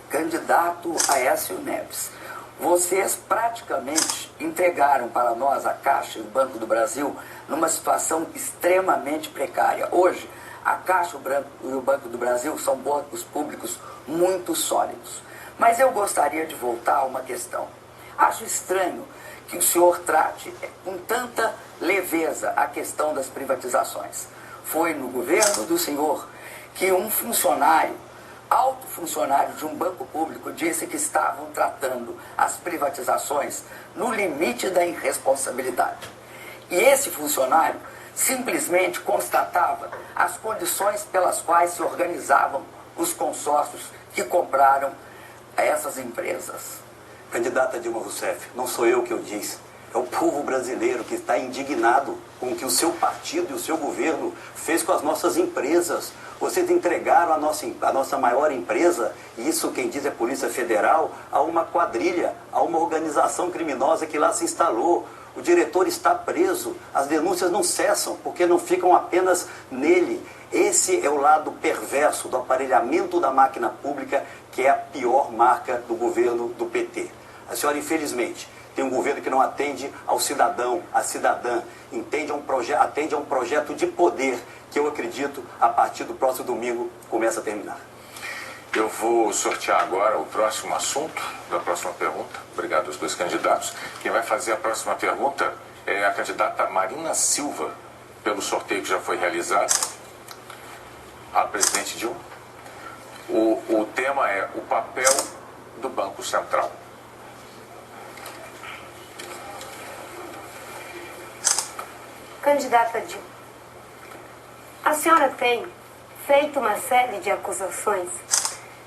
Candidato Aécio Neves, vocês praticamente entregaram para nós, a Caixa e o Banco do Brasil, numa situação extremamente precária. Hoje, a Caixa e o Banco do Brasil são bancos públicos muito sólidos. Mas eu gostaria de voltar a uma questão. Acho estranho que o senhor trate com tanta leveza a questão das privatizações. Foi no governo do senhor que um funcionário, alto funcionário de um banco público, disse que estavam tratando as privatizações no limite da irresponsabilidade. E esse funcionário simplesmente constatava as condições pelas quais se organizavam os consórcios que compraram essas empresas. Candidata Dilma Rousseff, não sou eu que eu disse. É o povo brasileiro que está indignado com o que o seu partido e o seu governo fez com as nossas empresas. Vocês entregaram a nossa maior empresa, e isso quem diz é a Polícia Federal, a uma quadrilha, a uma organização criminosa que lá se instalou. O diretor está preso, as denúncias não cessam, porque não ficam apenas nele. Esse é o lado perverso do aparelhamento da máquina pública, que é a pior marca do governo do PT. A senhora, infelizmente, tem um governo que não atende ao cidadão, à cidadã, atende a um projeto de poder que eu acredito, a partir do próximo domingo, começa a terminar. Eu vou sortear agora o próximo assunto da próxima pergunta. Obrigado aos dois candidatos. Quem vai fazer a próxima pergunta é a candidata Marina Silva, pelo sorteio que já foi realizado. A presidente Dilma. O tema é o papel do Banco Central. Candidata Dilma, a senhora tem feito uma série de acusações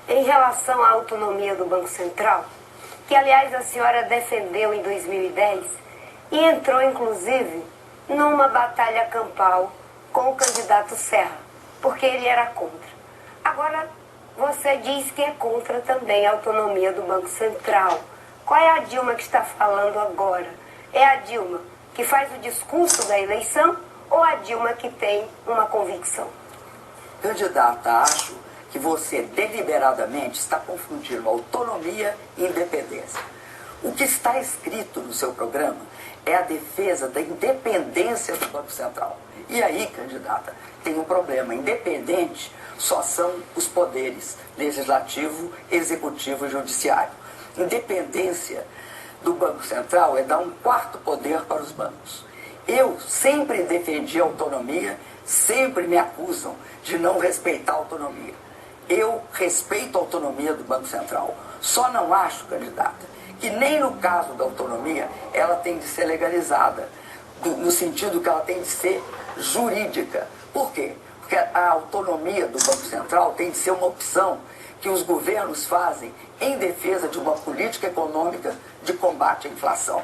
em relação à autonomia do Banco Central, que aliás a senhora defendeu em 2010 e entrou inclusive numa batalha campal com o candidato Serra, porque ele era contra. Agora você diz que é contra também a autonomia do Banco Central. Qual é a Dilma que está falando agora? É a Dilma que faz o discurso da eleição ou a Dilma que tem uma convicção? Candidata, acho que você deliberadamente está confundindo autonomia e independência. O que está escrito no seu programa é a defesa da independência do Banco Central. E aí, candidata, tem um problema. Independente só são os poderes legislativo, executivo e judiciário. Independência do Banco Central é dar um quarto poder para os bancos. Eu sempre defendi a autonomia, sempre me acusam de não respeitar a autonomia. Eu respeito a autonomia do Banco Central. Só não acho, candidata, que nem no caso da autonomia ela tem de ser legalizada, no sentido que ela tem de ser jurídica. Por quê? Porque a autonomia do Banco Central tem de ser uma opção que os governos fazem em defesa de uma política econômica de combate à inflação.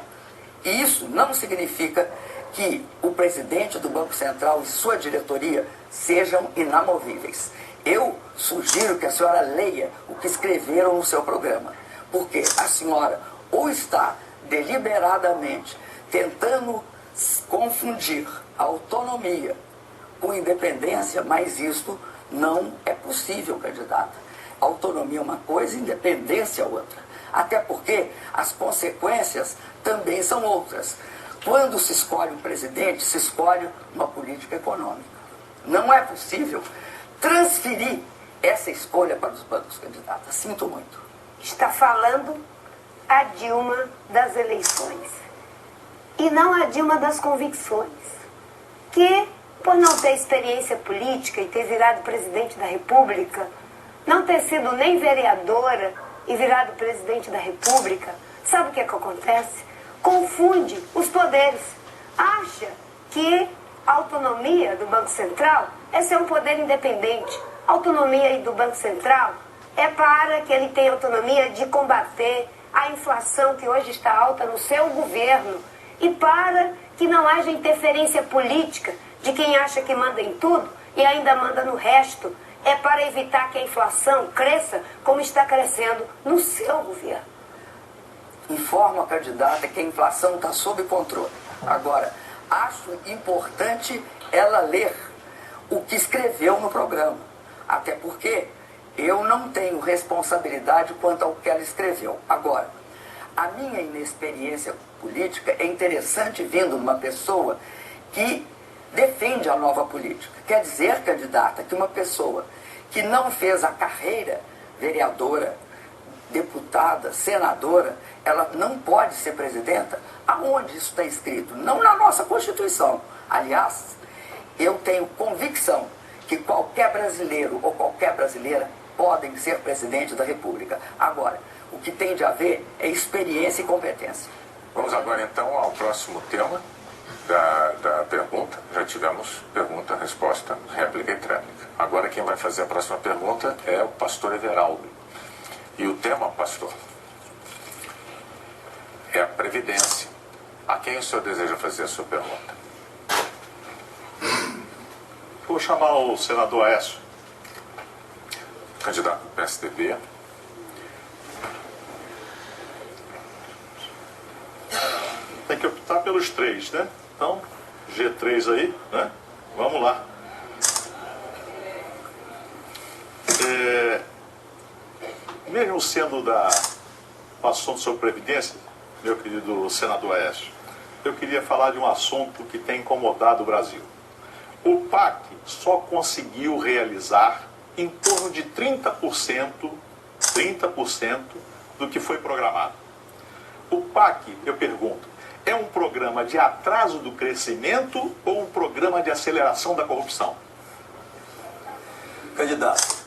E isso não significa que o presidente do Banco Central e sua diretoria sejam inamovíveis. Eu sugiro que a senhora leia o que escreveram no seu programa, porque a senhora ou está deliberadamente tentando confundir a autonomia com independência, mas isto não é possível, candidata. Autonomia é uma coisa, independência é outra. Até porque as consequências também são outras. Quando se escolhe um presidente, se escolhe uma política econômica. Não é possível transferir essa escolha para os bancos, candidata. Sinto muito. Está falando a Dilma das eleições. e não a Dilma das convicções, que, por não ter experiência política e ter virado presidente da República, não ter sido nem vereadora e virado presidente da República, sabe o que é que acontece? Confunde os poderes. Acha que a autonomia do Banco Central é ser um poder independente. A autonomia do Banco Central é para que ele tenha autonomia de combater a inflação que hoje está alta no seu governo e para que não haja interferência política de quem acha que manda em tudo e ainda manda no resto. É para evitar que a inflação cresça como está crescendo no seu governo. Informo a candidata que a inflação está sob controle. Agora, acho importante ela ler o que escreveu no programa. Até porque eu não tenho responsabilidade quanto ao que ela escreveu. Agora, a minha inexperiência política é interessante vindo de uma pessoa que defende a nova política. Quer dizer, candidata, que uma pessoa que não fez a carreira vereadora, deputada, senadora, ela não pode ser presidenta? Aonde isso está escrito? Não na nossa Constituição. Aliás, eu tenho convicção que qualquer brasileiro ou qualquer brasileira podem ser presidente da República. Agora, o que tem de haver é experiência e competência. Vamos agora então ao próximo tema da pergunta. Já tivemos pergunta, resposta, réplica e tréplica. Agora quem vai fazer a próxima pergunta é o pastor Everaldo. E o tema, pastor, é a Previdência. A quem o senhor deseja fazer a sua pergunta? Vou chamar o senador Aécio. Candidato do PSDB. Tem que optar pelos três, né? Então, G3 aí, né? Vamos lá. Mesmo sendo o assunto sobre Previdência, meu querido senador Aécio, eu queria falar de um assunto que tem incomodado o Brasil. O PAC só conseguiu realizar em torno de 30% do que foi programado. O PAC, eu pergunto, é um programa de atraso do crescimento ou um programa de aceleração da corrupção? Candidato,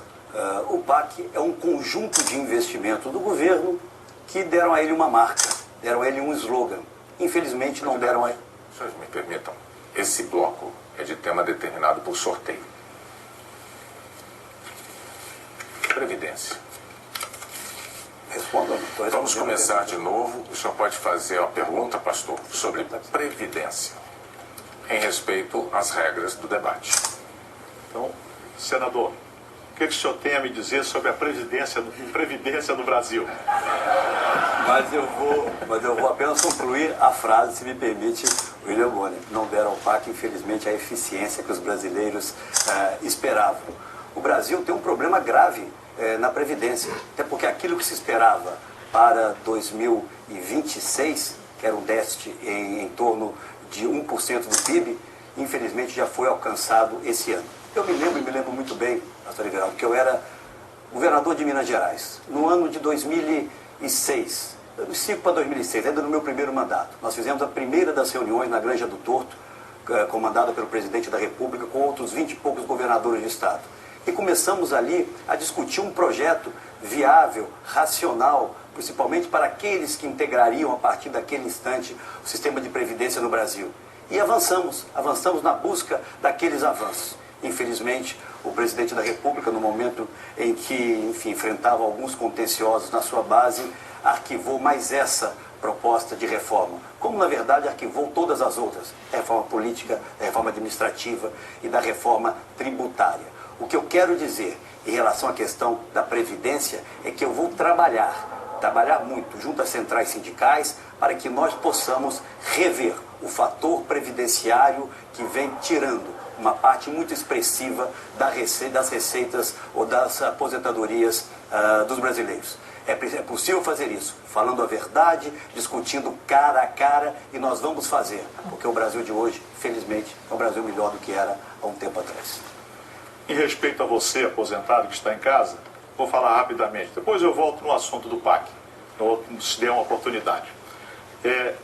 o PAC é um conjunto de investimento do governo que deram a ele uma marca, deram a ele um slogan. Infelizmente não deram a ele. Senhores, me permitam, esse bloco é de tema determinado por sorteio. Previdência. Responda. Vamos começar de novo. O senhor pode fazer a pergunta, pastor, sobre Previdência, em respeito às regras do debate. Então, senador, o que o senhor tem a me dizer sobre a Previdência no Brasil? Mas eu vou apenas concluir a frase, se me permite, William Bonner. Não deram ao PAC, infelizmente, a eficiência que os brasileiros esperavam. O Brasil tem um problema grave na Previdência, até porque aquilo que se esperava para 2026, que era um déficit em torno de 1% do PIB, infelizmente já foi alcançado esse ano. Eu me lembro muito bem, pastor Everaldo, que eu era governador de Minas Gerais, no ano de 2006, 2005 para 2006, ainda no meu primeiro mandato. Nós fizemos a primeira das reuniões na Granja do Torto, comandada pelo presidente da República, com outros 20 e poucos governadores de estado. E começamos ali a discutir um projeto viável, racional, principalmente para aqueles que integrariam a partir daquele instante o sistema de previdência no Brasil. E avançamos na busca daqueles avanços. Infelizmente, o presidente da República, no momento em que, enfrentava alguns contenciosos na sua base, arquivou mais essa proposta de reforma, como na verdade arquivou todas as outras, a reforma política, a reforma administrativa e da reforma tributária. O que eu quero dizer em relação à questão da Previdência é que eu vou trabalhar muito junto às centrais sindicais para que nós possamos rever o fator previdenciário que vem tirando uma parte muito expressiva das receitas ou das aposentadorias dos brasileiros. É possível fazer isso, falando a verdade, discutindo cara a cara, e nós vamos fazer, porque o Brasil de hoje, felizmente, é um Brasil melhor do que era há um tempo atrás. Em respeito a você, aposentado, que está em casa, vou falar rapidamente. Depois eu volto no assunto do PAC, se der uma oportunidade.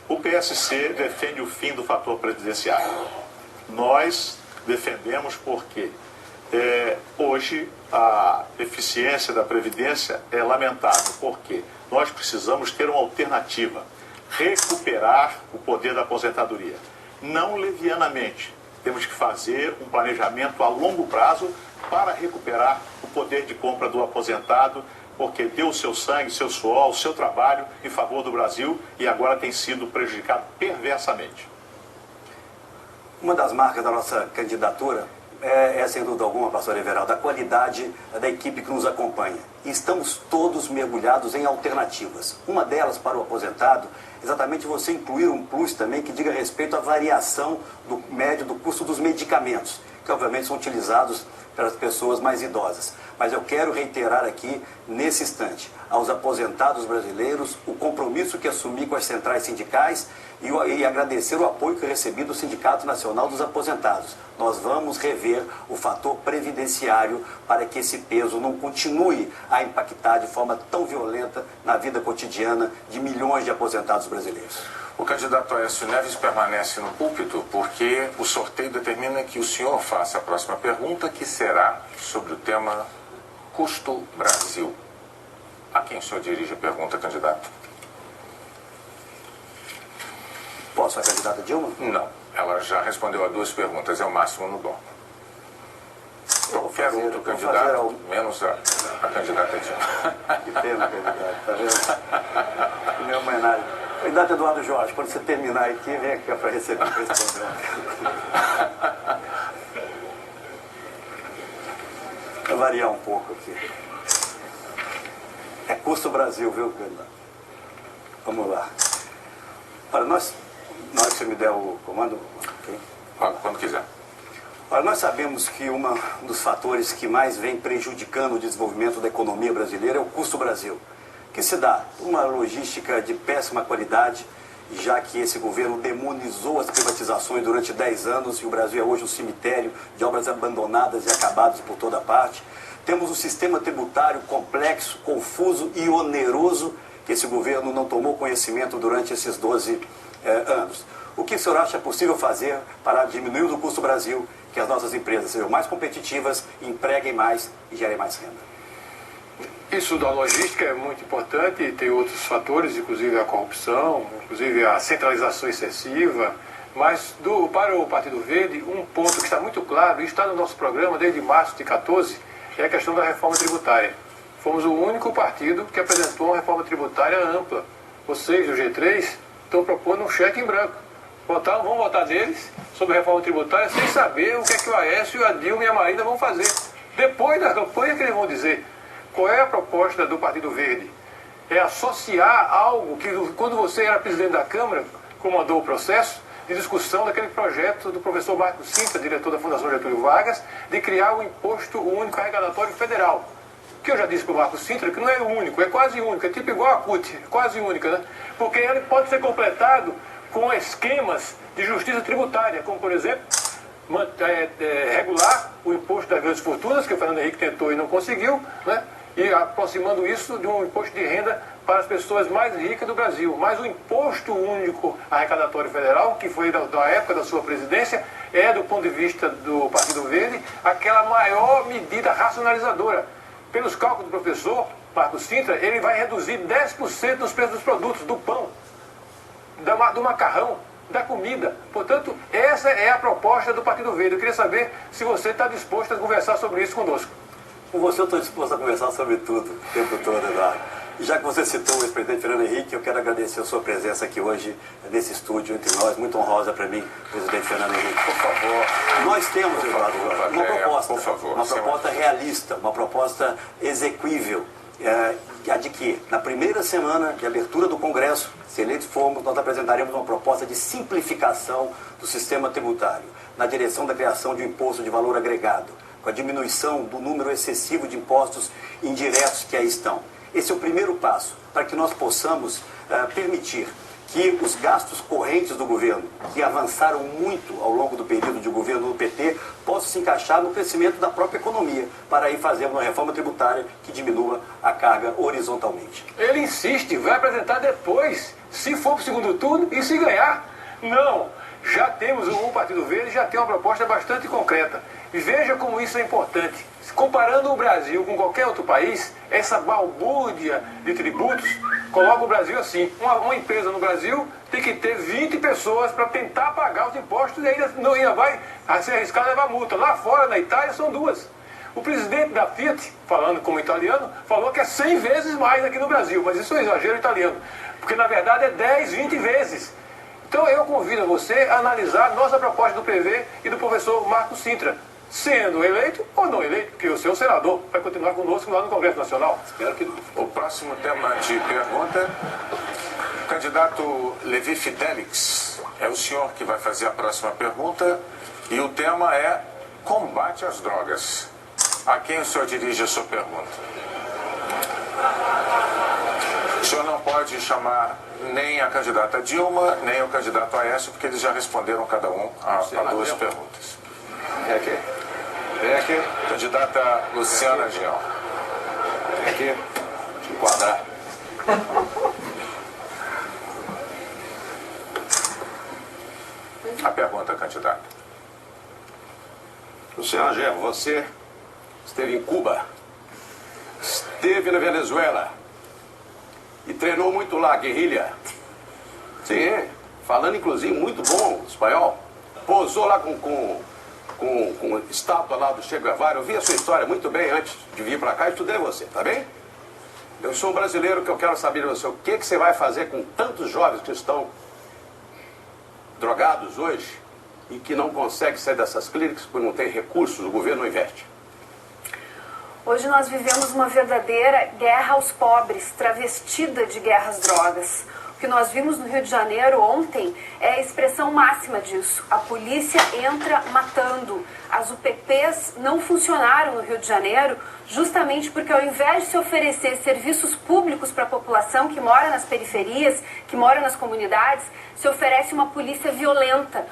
O PSC defende o fim do fator previdenciário. Nós defendemos porque hoje a eficiência da Previdência é lamentável, porque nós precisamos ter uma alternativa, recuperar o poder da aposentadoria. Não levianamente, temos que fazer um planejamento a longo prazo para recuperar o poder de compra do aposentado, porque deu o seu sangue, seu suor, o seu trabalho em favor do Brasil e agora tem sido prejudicado perversamente. Uma das marcas da nossa candidatura é sem dúvida alguma, pastor Everaldo, a qualidade da equipe que nos acompanha. E estamos todos mergulhados em alternativas. Uma delas, para o aposentado, exatamente você incluir um plus também que diga respeito à variação do médio do custo dos medicamentos, que obviamente são utilizados pelas pessoas mais idosas. Mas eu quero reiterar aqui, nesse instante, aos aposentados brasileiros, o compromisso que assumi com as centrais sindicais e agradecer o apoio que recebi do Sindicato Nacional dos Aposentados. Nós vamos rever o fator previdenciário para que esse peso não continue a impactar de forma tão violenta na vida cotidiana de milhões de aposentados brasileiros. O candidato Aécio Neves permanece no púlpito porque o sorteio determina que o senhor faça a próxima pergunta, que será sobre o tema Custo Brasil. A quem o senhor dirige a pergunta, candidato? Posso, a candidata Dilma? Não. Ela já respondeu a 2 perguntas, é o máximo no bloco. Qualquer outro candidato, menos a candidata Dilma. Que pena, candidato, tá vendo? Minha homenagem. Candidato Eduardo Jorge, quando você terminar aqui, vem aqui para receber e responder. Vou variar um pouco aqui. É Custo Brasil, viu, candidato? Vamos lá. Para nós, na hora que você me der o comando... Okay? Quando quiser. Olha, nós sabemos que um dos fatores que mais vem prejudicando o desenvolvimento da economia brasileira é o custo Brasil, que se dá uma logística de péssima qualidade, já que esse governo demonizou as privatizações durante 10 anos e o Brasil é hoje um cemitério de obras abandonadas e acabadas por toda parte. Temos um sistema tributário complexo, confuso e oneroso que esse governo não tomou conhecimento durante esses 12 anos. O que o senhor acha possível fazer para diminuir o custo Brasil, que as nossas empresas sejam mais competitivas, empreguem mais e gerem mais renda? Isso da logística é muito importante e tem outros fatores, inclusive a corrupção, inclusive a centralização excessiva. Mas para o Partido Verde, um ponto que está muito claro, e está no nosso programa desde março de 2014, é a questão da reforma tributária. Fomos o único partido que apresentou uma reforma tributária ampla. Vocês, do G3, estão propondo um cheque em branco. Vão votar neles sobre a reforma tributária sem saber o que é que o Aécio, a Dilma e a Marina vão fazer. Depois da campanha que eles vão dizer. Qual é a proposta do Partido Verde? É associar algo que, quando você era presidente da Câmara, comandou o processo de discussão daquele projeto do professor Marcos Sintra, diretor da Fundação Getúlio Vargas, de criar um imposto único arrecadatório federal. Que eu já disse para o Marcos Sintra que não é único, é quase único, é tipo igual a CUT, quase única, né? Porque ele pode ser completado com esquemas de justiça tributária, como, por exemplo, regular o imposto das grandes fortunas, que o Fernando Henrique tentou e não conseguiu, né? E aproximando isso de um imposto de renda para as pessoas mais ricas do Brasil. Mas o imposto único arrecadatório federal, que foi da época da sua presidência, é, do ponto de vista do Partido Verde, aquela maior medida racionalizadora. Pelos cálculos do professor Marcos Sintra, ele vai reduzir 10% dos preços dos produtos, do pão, do macarrão, da comida. Portanto, essa é a proposta do Partido Verde. Eu queria saber se você está disposto a conversar sobre isso conosco. Com você eu estou disposto a conversar sobre tudo, o tempo todo, Eduardo. E já que você citou o ex-presidente Fernando Henrique, eu quero agradecer a sua presença aqui hoje, nesse estúdio entre nós, muito honrosa para mim, presidente Fernando Henrique. Por favor, nós temos, Eduardo, uma proposta realista, uma proposta exequível, a de que, na primeira semana de abertura do Congresso, se eleitos formos, nós apresentaremos uma proposta de simplificação do sistema tributário, na direção da criação de um imposto de valor agregado, com a diminuição do número excessivo de impostos indiretos que aí estão. Esse é o primeiro passo para que nós possamos permitir que os gastos correntes do governo, que avançaram muito ao longo do período de governo do PT, possam se encaixar no crescimento da própria economia, para aí fazer uma reforma tributária que diminua a carga horizontalmente. Ele insiste, vai apresentar depois, se for para o segundo turno e se ganhar. Não, já temos, o Partido Verde já tem uma proposta bastante concreta. E veja como isso é importante. Comparando o Brasil com qualquer outro país, essa balbúrdia de tributos coloca o Brasil assim. Uma empresa no Brasil tem que ter 20 pessoas para tentar pagar os impostos e ainda vai se arriscar a levar multa. Lá fora, na Itália, são 2. O presidente da Fiat, falando como italiano, falou que é 100 vezes mais aqui no Brasil. Mas isso é um exagero italiano. Porque, na verdade, é 10, 20 vezes. Então, eu convido você a analisar a nossa proposta do PV e do professor Marco Sintra, sendo eleito ou não eleito, porque o seu senador vai continuar conosco lá no Congresso Nacional. Espero que... O próximo tema de pergunta, candidato Levi Fidelix, é o senhor que vai fazer a próxima pergunta e o tema é combate às drogas. A quem o senhor dirige a sua pergunta? O senhor não pode chamar nem a candidata Dilma, nem o candidato Aécio, porque eles já responderam cada um a 2 perguntas. É aqui. Candidata Luciana Gião. É aqui. Deixa eu enquadrar. A pergunta, candidata. Luciana Gião, você esteve em Cuba, esteve na Venezuela e treinou muito lá, guerrilha. Sim, falando inclusive muito bom espanhol. Posou lá com estátua lá do Che Guevara. Eu vi a sua história muito bem antes de vir para cá e estudei você, tá bem? Eu sou um brasileiro que eu quero saber de você. O que você vai fazer com tantos jovens que estão drogados hoje e que não conseguem sair dessas clínicas porque não tem recursos, o governo não investe? Hoje nós vivemos uma verdadeira guerra aos pobres, travestida de guerra às drogas. O que nós vimos no Rio de Janeiro ontem é a expressão máxima disso. A polícia entra matando. As UPPs não funcionaram no Rio de Janeiro justamente porque, ao invés de se oferecer serviços públicos para a população que mora nas periferias, que mora nas comunidades, se oferece uma polícia violenta,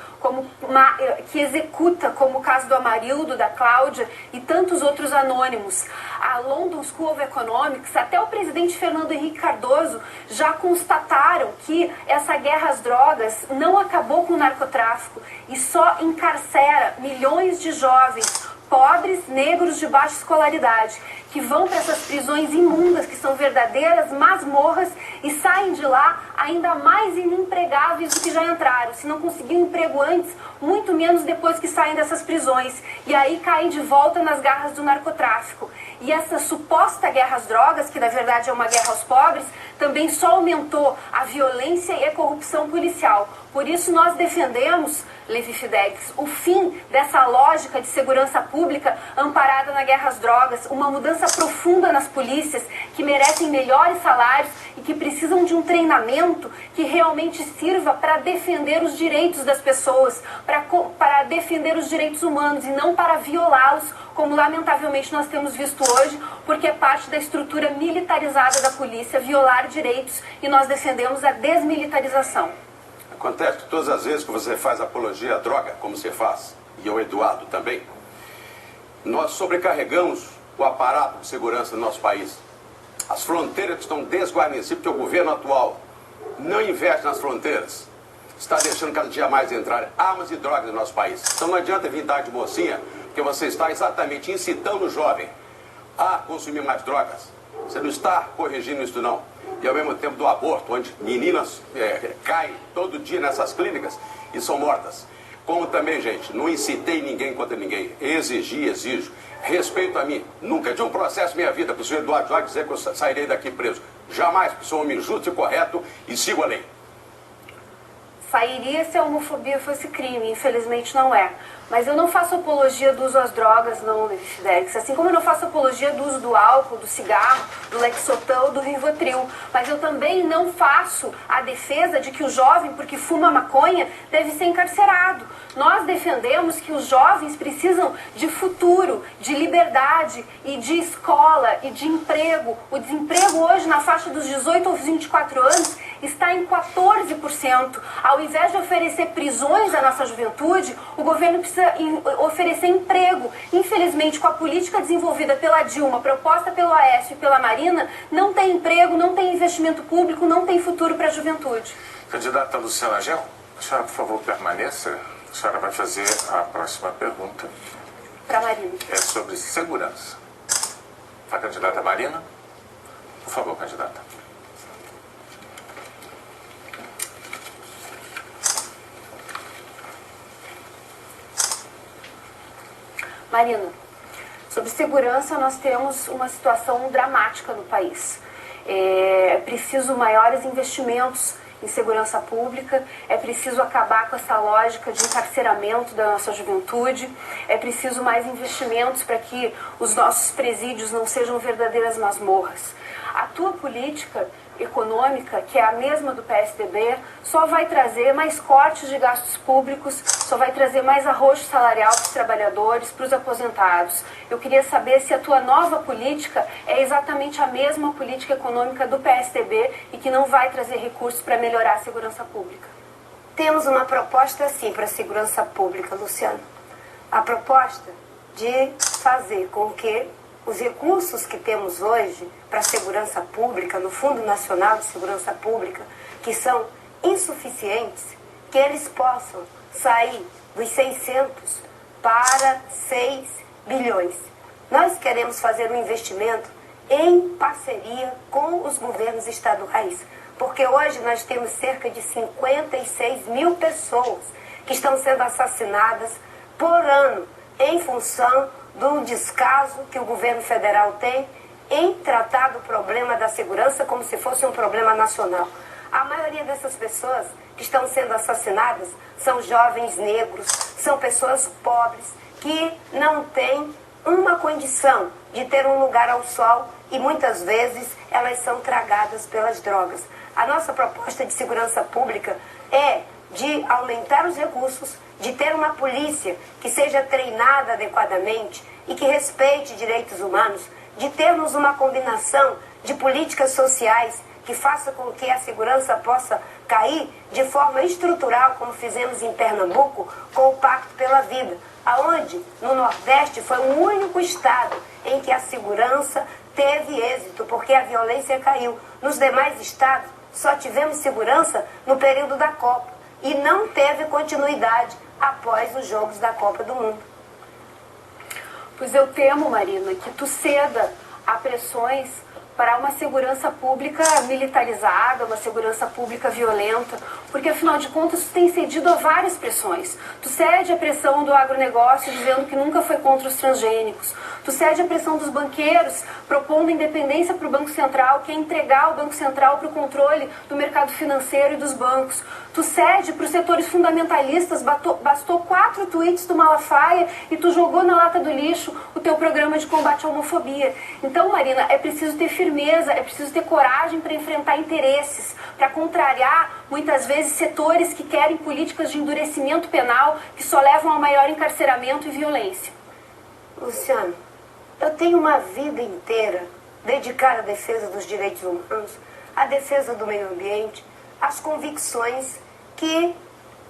que executa, como o caso do Amarildo, da Cláudia e tantos outros anônimos. A London School of Economics, até o presidente Fernando Henrique Cardoso já constataram que essa guerra às drogas não acabou com o narcotráfico e só encarcera milhões de jovens pobres, negros de baixa escolaridade, que vão para essas prisões imundas, que são verdadeiras masmorras, e saem de lá ainda mais inempregáveis do que já entraram. Se não conseguiram emprego antes, muito menos depois que saem dessas prisões. E aí caem de volta nas garras do narcotráfico. E essa suposta guerra às drogas, que na verdade é uma guerra aos pobres, também só aumentou a violência e a corrupção policial. Por isso nós defendemos, Levi Fidelix, o fim dessa lógica de segurança pública amparada na guerra às drogas, uma mudança profunda nas polícias que merecem melhores salários e que precisam de um treinamento que realmente sirva para defender os direitos das pessoas, para defender os direitos humanos e não para violá-los, como lamentavelmente nós temos visto hoje, porque é parte da estrutura militarizada da polícia violar direitos e nós defendemos a desmilitarização. Acontece que todas as vezes que você faz apologia à droga, como você faz, e o Eduardo também, nós sobrecarregamos o aparato de segurança do nosso país. As fronteiras estão desguarnecidas porque o governo atual não investe nas fronteiras. Está deixando cada dia mais entrar armas e drogas no nosso país. Então não adianta vir dar de mocinha, porque você está exatamente incitando o jovem a consumir mais drogas. Você não está corrigindo isso não. E ao mesmo tempo do aborto, onde meninas caem todo dia nessas clínicas e são mortas. Como também, gente, não incitei ninguém contra ninguém. Exijo respeito a mim. Nunca de um processo minha vida para o senhor Eduardo Jorge dizer que eu sairei daqui preso. Jamais, porque sou um homem justo e correto e sigo a lei. Sairia se a homofobia fosse crime, infelizmente não é. Mas eu não faço apologia do uso às drogas, não, Levi Fidelix. Assim como eu não faço apologia do uso do álcool, do cigarro, do Lexotan ou do Rivotril. Mas eu também não faço a defesa de que o jovem, porque fuma maconha, deve ser encarcerado. Nós defendemos que os jovens precisam de futuro, de liberdade e de escola e de emprego. O desemprego hoje, na faixa dos 18 aos 24 anos, está em 14%. Ao invés de oferecer prisões à nossa juventude, o governo precisa oferecer emprego. Infelizmente, com a política desenvolvida pela Dilma, proposta pelo Aécio e pela Marina, não tem emprego, não tem investimento público, não tem futuro para a juventude. Candidata Luciana Genro, a senhora, por favor, permaneça. A senhora vai fazer a próxima pergunta. Para a Marina. É sobre segurança. A candidata Marina? Por favor, candidata. Marina, sobre segurança, nós temos uma situação dramática no país. É preciso maiores investimentos em segurança pública, é preciso acabar com essa lógica de encarceramento da nossa juventude, é preciso mais investimentos para que os nossos presídios não sejam verdadeiras masmorras. A tua política econômica, que é a mesma do PSDB, só vai trazer mais cortes de gastos públicos, só vai trazer mais arroxo salarial para os trabalhadores, para os aposentados. Eu queria saber se a tua nova política é exatamente a mesma política econômica do PSDB e que não vai trazer recursos para melhorar a segurança pública. Temos uma proposta, sim, para a segurança pública, Luciano. A proposta de fazer com que os recursos que temos hoje para a segurança pública, no Fundo Nacional de Segurança Pública, que são insuficientes, que eles possam sair dos 600 para 6 bilhões. Nós queremos fazer um investimento em parceria com os governos estaduais, porque hoje nós temos cerca de 56 mil pessoas que estão sendo assassinadas por ano em função do descaso que o governo federal tem em tratar do problema da segurança como se fosse um problema nacional. A maioria dessas pessoas que estão sendo assassinadas são jovens negros, são pessoas pobres que não têm uma condição de ter um lugar ao sol e muitas vezes elas são tragadas pelas drogas. A nossa proposta de segurança pública é de aumentar os recursos, de ter uma polícia que seja treinada adequadamente e que respeite direitos humanos, de termos uma combinação de políticas sociais que faça com que a segurança possa cair de forma estrutural, como fizemos em Pernambuco com o Pacto pela Vida, aonde no Nordeste foi o único estado em que a segurança teve êxito, porque a violência caiu. Nos demais estados só tivemos segurança no período da Copa e não teve continuidade após os Jogos da Copa do Mundo. Pois eu temo, Marina, que tu ceda a pressões para uma segurança pública militarizada, uma segurança pública violenta, porque afinal de contas tu tem cedido a várias pressões. Tu cede a pressão do agronegócio dizendo que nunca foi contra os transgênicos. Tu cede a pressão dos banqueiros propondo independência para o Banco Central, que é entregar o Banco Central para o controle do mercado financeiro e dos bancos. Tu cede para os setores fundamentalistas, bastou 4 tweets do Malafaia e tu jogou na lata do lixo o teu programa de combate à homofobia. Então, Marina, é preciso ter firmeza, é preciso ter coragem para enfrentar interesses, para contrariar, muitas vezes, setores que querem políticas de endurecimento penal que só levam a maior encarceramento e violência. Luciano, eu tenho uma vida inteira dedicada à defesa dos direitos humanos, à defesa do meio ambiente, às convicções que,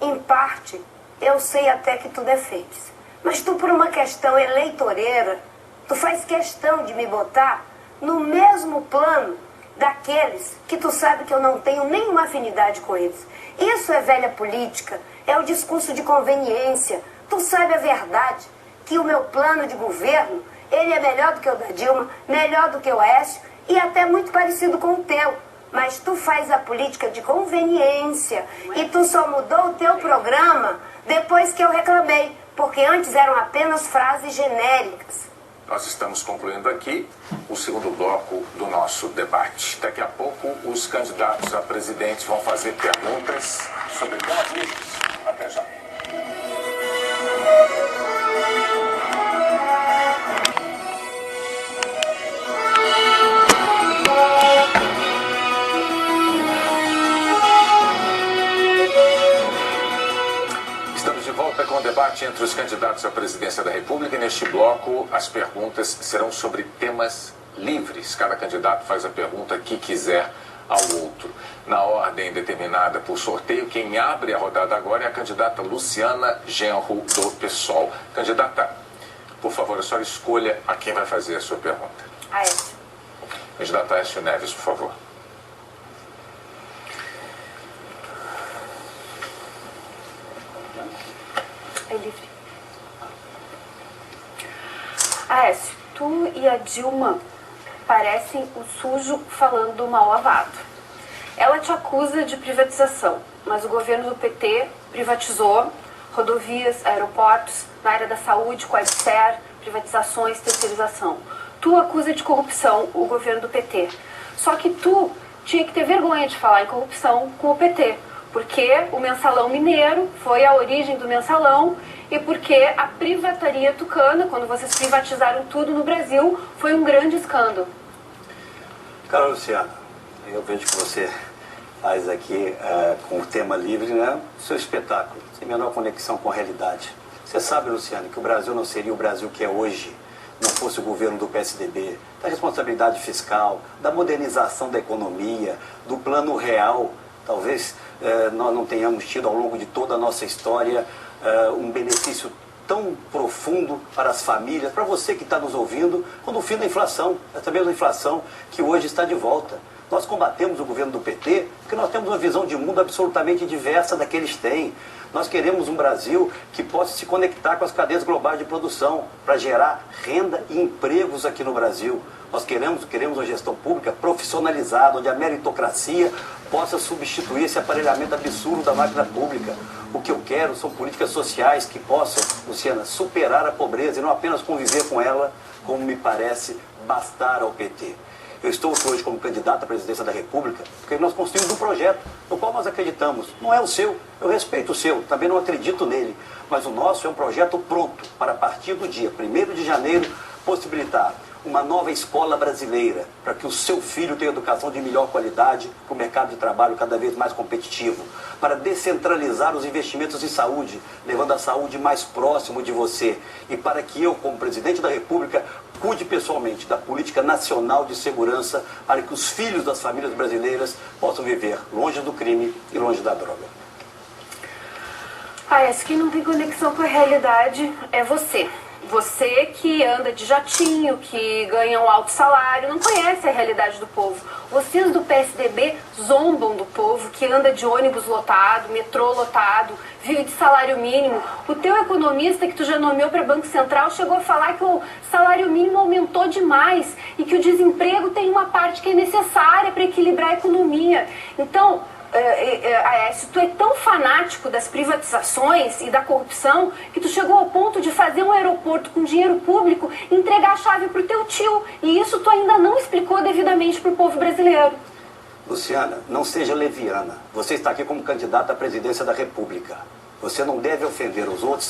em parte, eu sei até que tu defendes. Mas tu, por uma questão eleitoreira, tu faz questão de me botar no mesmo plano daqueles que tu sabe que eu não tenho nenhuma afinidade com eles. Isso é velha política, é o discurso de conveniência. Tu sabe a verdade, que o meu plano de governo, ele é melhor do que o da Dilma, melhor do que o Aécio e até muito parecido com o teu. Mas tu faz a política de conveniência e tu só mudou o teu programa depois que eu reclamei, porque antes eram apenas frases genéricas. Nós estamos concluindo aqui o segundo bloco do nosso debate. Daqui a pouco, os candidatos a presidente vão fazer perguntas sobre temas livres. Até já. Com o debate entre os candidatos à presidência da República e neste bloco as perguntas serão sobre temas livres. Cada candidato faz a pergunta que quiser ao outro. Na ordem determinada por sorteio, quem abre a rodada agora é a candidata Luciana Genro, do PSOL. Candidata, por favor, a senhora escolha a quem vai fazer a sua pergunta. Aécio. Candidato Aécio Neves, por favor. É livre. Aécio, tu e a Dilma parecem o sujo falando mal lavado. Ela te acusa de privatização, mas o governo do PT privatizou rodovias, aeroportos, na área da saúde, com a EBSER, privatizações, terceirização. Tu acusa de corrupção o governo do PT. Só que tu tinha que ter vergonha de falar em corrupção com o PT, porque o mensalão mineiro foi a origem do mensalão e porque a privataria tucana, quando vocês privatizaram tudo no Brasil, foi um grande escândalo. Cara, Luciana, eu vejo que você faz aqui com o tema livre, né, o seu espetáculo, sem menor conexão com a realidade. Você sabe, Luciana, que o Brasil não seria o Brasil que é hoje, não fosse o governo do PSDB, da responsabilidade fiscal, da modernização da economia, do plano real. Talvez nós não tenhamos tido ao longo de toda a nossa história um benefício tão profundo para as famílias, para você que está nos ouvindo, quando o fim da inflação, essa mesma inflação que hoje está de volta. Nós combatemos o governo do PT porque nós temos uma visão de mundo absolutamente diversa da que eles têm. Nós queremos um Brasil que possa se conectar com as cadeias globais de produção para gerar renda e empregos aqui no Brasil. Nós queremos uma gestão pública profissionalizada, onde a meritocracia possa substituir esse aparelhamento absurdo da máquina pública. O que eu quero são políticas sociais que possam, Luciana, superar a pobreza e não apenas conviver com ela, como me parece bastar ao PT. Eu estou hoje como candidato à presidência da República porque nós construímos um projeto no qual nós acreditamos. Não é o seu, eu respeito o seu, também não acredito nele, mas o nosso é um projeto pronto para, a partir do dia 1º de janeiro, possibilitar uma nova escola brasileira, para que o seu filho tenha educação de melhor qualidade, para o mercado de trabalho cada vez mais competitivo, para descentralizar os investimentos em saúde, levando a saúde mais próximo de você, e para que eu, como presidente da República, cuide pessoalmente da política nacional de segurança, para que os filhos das famílias brasileiras possam viver longe do crime e longe da droga. Aécio, quem não tem conexão com a realidade é você. Você que anda de jatinho, que ganha um alto salário, não conhece a realidade do povo. Vocês do PSDB zombam do povo que anda de ônibus lotado, metrô lotado, vive de salário mínimo. O teu economista que tu já nomeou para Banco Central chegou a falar que o salário mínimo aumentou demais e que o desemprego tem uma parte que é necessária para equilibrar a economia. Então, Aécio, tu é tão fanático das privatizações e da corrupção que tu chegou ao ponto de fazer um aeroporto com dinheiro público e entregar a chave pro teu tio. E isso tu ainda não explicou devidamente pro povo brasileiro. Luciana, não seja leviana. Você está aqui como candidata à presidência da República. Você não deve ofender os outros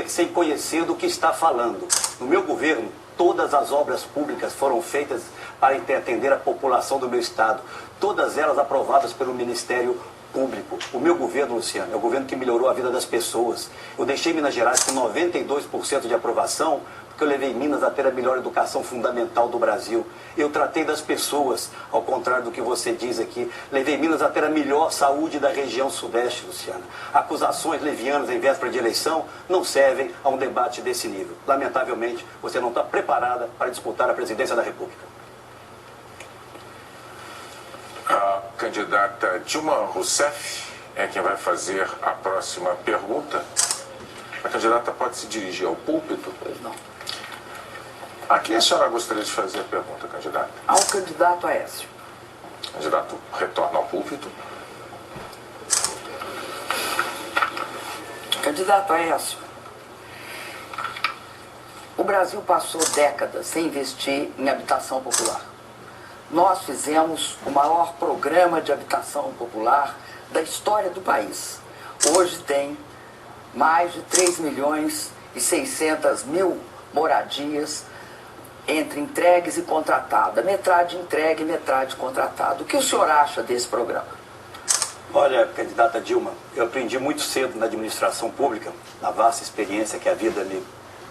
sem conhecer do que está falando. No meu governo, todas as obras públicas foram feitas para atender a população do meu estado. Todas elas aprovadas pelo Ministério Público. O meu governo, Luciano, é o governo que melhorou a vida das pessoas. Eu deixei Minas Gerais com 92% de aprovação, porque eu levei Minas a ter a melhor educação fundamental do Brasil. Eu tratei das pessoas, ao contrário do que você diz aqui. Levei Minas a ter a melhor saúde da região sudeste, Luciana. Acusações levianas em véspera de eleição não servem a um debate desse nível. Lamentavelmente, você não está preparada para disputar a presidência da República. A candidata Dilma Rousseff é quem vai fazer a próxima pergunta. A candidata pode se dirigir ao púlpito? Pois não. A quem a senhora gostaria de fazer a pergunta, candidata? Ao candidato Aécio. O candidato retorna ao púlpito. Candidato Aécio, o Brasil passou décadas sem investir em habitação popular. Nós fizemos o maior programa de habitação popular da história do país. Hoje tem mais de 3.600.000 moradias entre entregues e contratada. Metade entregue, metade contratada. O que o senhor acha desse programa? Olha, candidata Dilma, eu aprendi muito cedo na administração pública, na vasta experiência que a vida me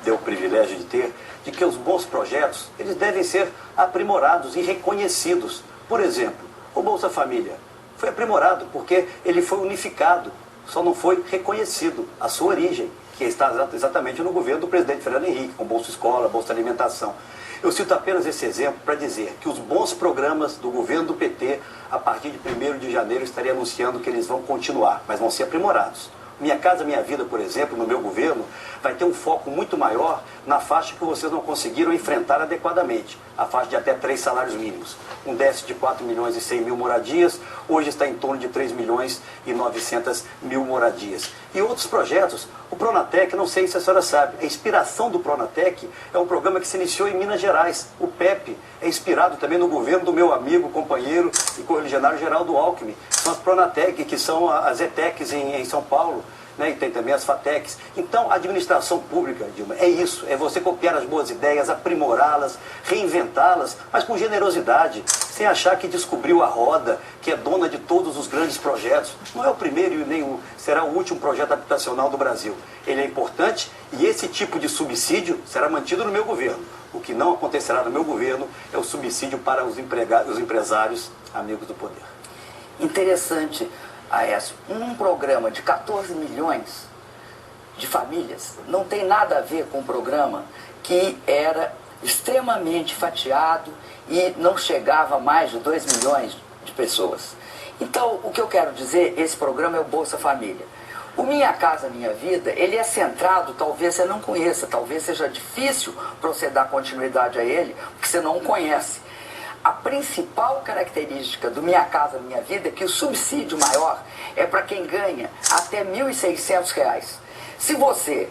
deu o privilégio de ter, de que os bons projetos, eles devem ser aprimorados e reconhecidos Por exemplo, o Bolsa Família foi aprimorado porque ele foi unificado, só não foi reconhecido a sua origem, que está exatamente no governo do presidente Fernando Henrique, com Bolsa Escola, Bolsa Alimentação. Eu cito apenas esse exemplo para dizer que os bons programas do governo do PT, a partir de 1º de janeiro, estaria anunciando que eles vão continuar, mas vão ser aprimorados. Minha Casa Minha Vida, por exemplo, no meu governo, vai ter um foco muito maior na faixa que vocês não conseguiram enfrentar adequadamente, a faixa de até 3 salários mínimos. Um déficit de 4 milhões e 100 mil moradias, hoje está em torno de 3 milhões e 900 mil moradias. E outros projetos, o Pronatec, não sei se a senhora sabe, a inspiração do Pronatec é um programa que se iniciou em Minas Gerais. O PEP é inspirado também no governo do meu amigo, companheiro e correligionário Geraldo Alckmin. São as Pronatec, que são as ETECs em São Paulo, né? E tem também as FATECs. Então, a administração pública, Dilma, é isso, é você copiar as boas ideias, aprimorá-las, reinventá-las, mas com generosidade, sem achar que descobriu a roda, que é dona de todos os grandes projetos. Não é o primeiro e nem será o último projeto habitacional do Brasil. Ele é importante e esse tipo de subsídio será mantido no meu governo. O que não acontecerá no meu governo é o subsídio para os empresários amigos do poder. Interessante, Aécio, um programa de 14 milhões de famílias não tem nada a ver com um programa que era extremamente fatiado e não chegava a mais de 2 milhões de pessoas. Então, o que eu quero dizer, esse programa é o Bolsa Família. O Minha Casa Minha Vida, ele é centrado, talvez você não conheça, talvez seja difícil para você dar continuidade a ele, porque você não o conhece. A principal característica do Minha Casa Minha Vida é que o subsídio maior é para quem ganha até R$ 1.600. Se você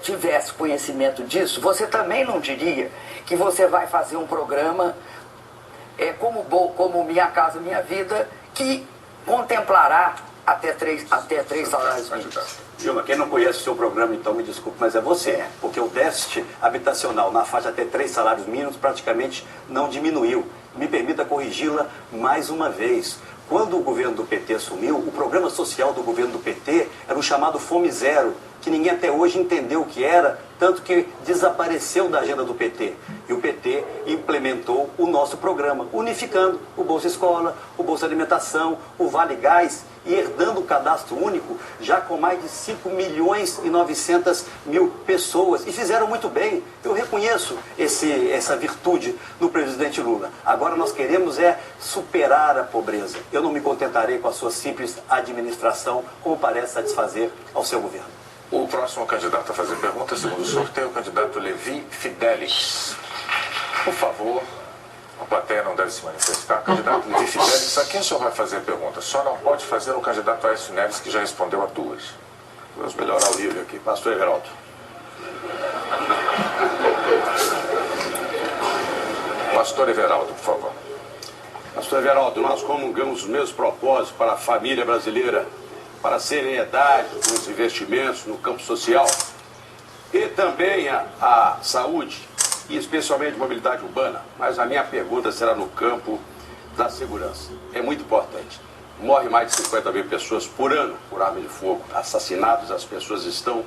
tivesse conhecimento disso, você também não diria que você vai fazer um programa como Minha Casa Minha Vida, que contemplará até três salários mínimos. Dilma, quem não conhece o seu programa, então me desculpe, mas é você. Porque o déficit habitacional na faixa até 3 salários mínimos praticamente não diminuiu. Me permita corrigi-la mais uma vez. Quando o governo do PT assumiu, o programa social do governo do PT era o chamado Fome Zero, que ninguém até hoje entendeu o que era, tanto que desapareceu da agenda do PT. E o PT implementou o nosso programa, unificando o Bolsa Escola, o Bolsa Alimentação, o Vale Gás, e herdando o cadastro único, já com mais de 5 milhões e 900 mil pessoas. E fizeram muito bem. Eu reconheço essa virtude no presidente Lula. Agora nós queremos superar a pobreza. Eu não me contentarei com a sua simples administração, como parece satisfazer ao seu governo. O próximo candidato a fazer pergunta, segundo o sorteio, o candidato Levi Fidelix. Por favor, a plateia não deve se manifestar. Candidato Levi Fidelix, a quem o senhor vai fazer a pergunta? Só não pode fazer o candidato Aécio Neves, que já respondeu a 2. Vamos melhorar o nível aqui. Pastor Everaldo. Pastor Everaldo, por favor. Pastor Everaldo, nós comungamos os mesmos propósitos para a família brasileira, para a seriedade nos investimentos no campo social e também a saúde, e especialmente mobilidade urbana. Mas a minha pergunta será no campo da segurança. É muito importante. Morre mais de 50 mil pessoas por ano por arma de fogo. Assassinados, as pessoas estão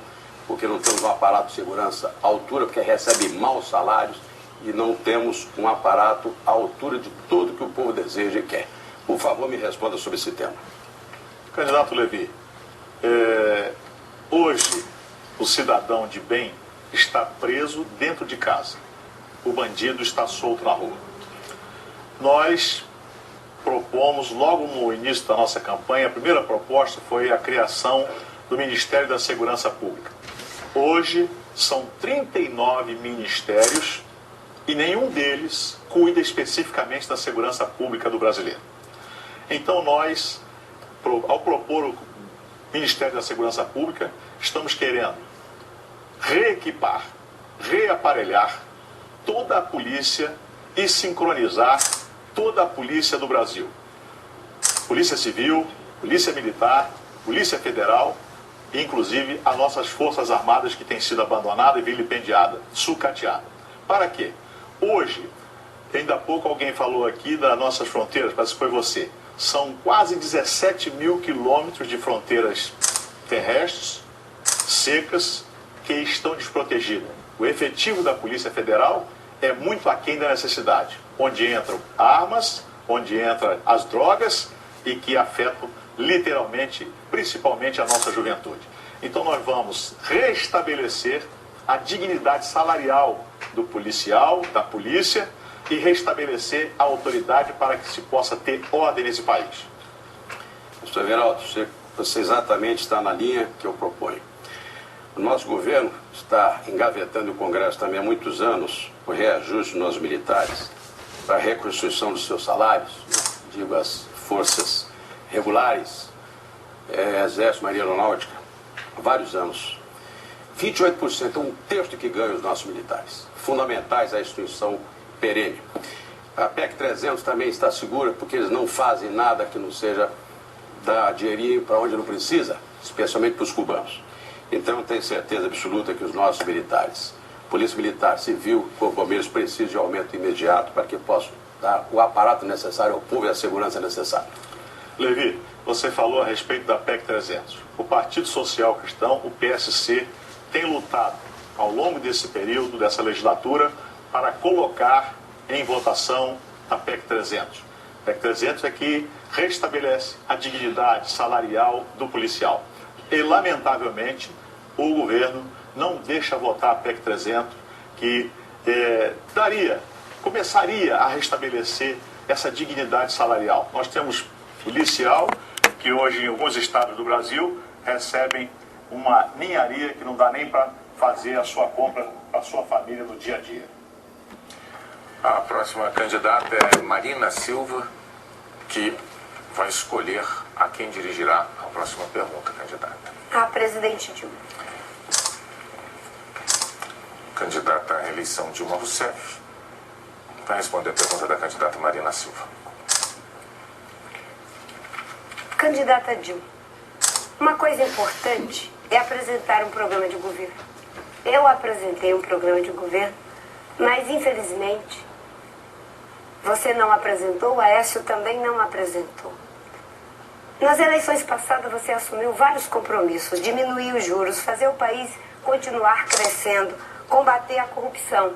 porque não temos um aparato de segurança à altura, porque recebe maus salários e não temos um aparato à altura de tudo que o povo deseja e quer. Por favor, me responda sobre esse tema. Candidato Levi, hoje o cidadão de bem está preso dentro de casa. O bandido está solto na rua. Nós propomos, logo no início da nossa campanha, a primeira proposta foi a criação do Ministério da Segurança Pública. Hoje são 39 ministérios e nenhum deles cuida especificamente da segurança pública do brasileiro. Então nós, ao propor o Ministério da Segurança Pública, estamos querendo reequipar, reaparelhar toda a polícia e sincronizar toda a polícia do Brasil. Polícia Civil, Polícia Militar, Polícia Federal e inclusive as nossas Forças Armadas que têm sido abandonada e vilipendiada, sucateada. Para quê? Hoje, ainda há pouco alguém falou aqui das nossas fronteiras, parece que foi você. São quase 17 mil quilômetros de fronteiras terrestres, secas, que estão desprotegidas. O efetivo da Polícia Federal é muito aquém da necessidade, onde entram armas, onde entram as drogas e que afetam literalmente, principalmente a nossa juventude. Então nós vamos restabelecer a dignidade salarial do policial, da polícia, e restabelecer a autoridade para que se possa ter ordem nesse país. Mr. Everaldo, você exatamente está na linha que eu proponho. O nosso governo está engavetando o Congresso também há muitos anos o reajuste nos militares para a reconstrução dos seus salários, digo, as forças regulares, Exército, Marinha Aeronáutica, há vários anos. 28% é um terço do que ganham os nossos militares, fundamentais à instituição perene. A PEC 300 também está segura porque eles não fazem nada que não seja dar dinheirinho para onde não precisa, especialmente para os cubanos. Então eu tenho certeza absoluta que os nossos militares, Polícia Militar, Civil, Corpo Bombeiros, precisam de aumento imediato para que possam dar o aparato necessário ao povo e a segurança necessária. Levi, você falou a respeito da PEC 300. O Partido Social Cristão, o PSC, tem lutado ao longo desse período, dessa legislatura, para colocar em votação a PEC 300. A PEC 300 é que restabelece a dignidade salarial do policial. E, lamentavelmente, o governo não deixa votar a PEC 300, que começaria a restabelecer essa dignidade salarial. Nós temos policial que hoje em alguns estados do Brasil recebem uma ninharia que não dá nem para fazer a sua compra para a sua família no dia a dia. A próxima candidata é Marina Silva, que vai escolher a quem dirigirá a próxima pergunta, candidata. A presidente Dilma. Candidata à reeleição Dilma Rousseff vai responder a pergunta da candidata Marina Silva. Candidata Dilma, uma coisa importante é apresentar um programa de governo. Eu apresentei um programa de governo, mas infelizmente você não apresentou, o Aécio também não apresentou. Nas eleições passadas você assumiu vários compromissos, diminuir os juros, fazer o país continuar crescendo, combater a corrupção.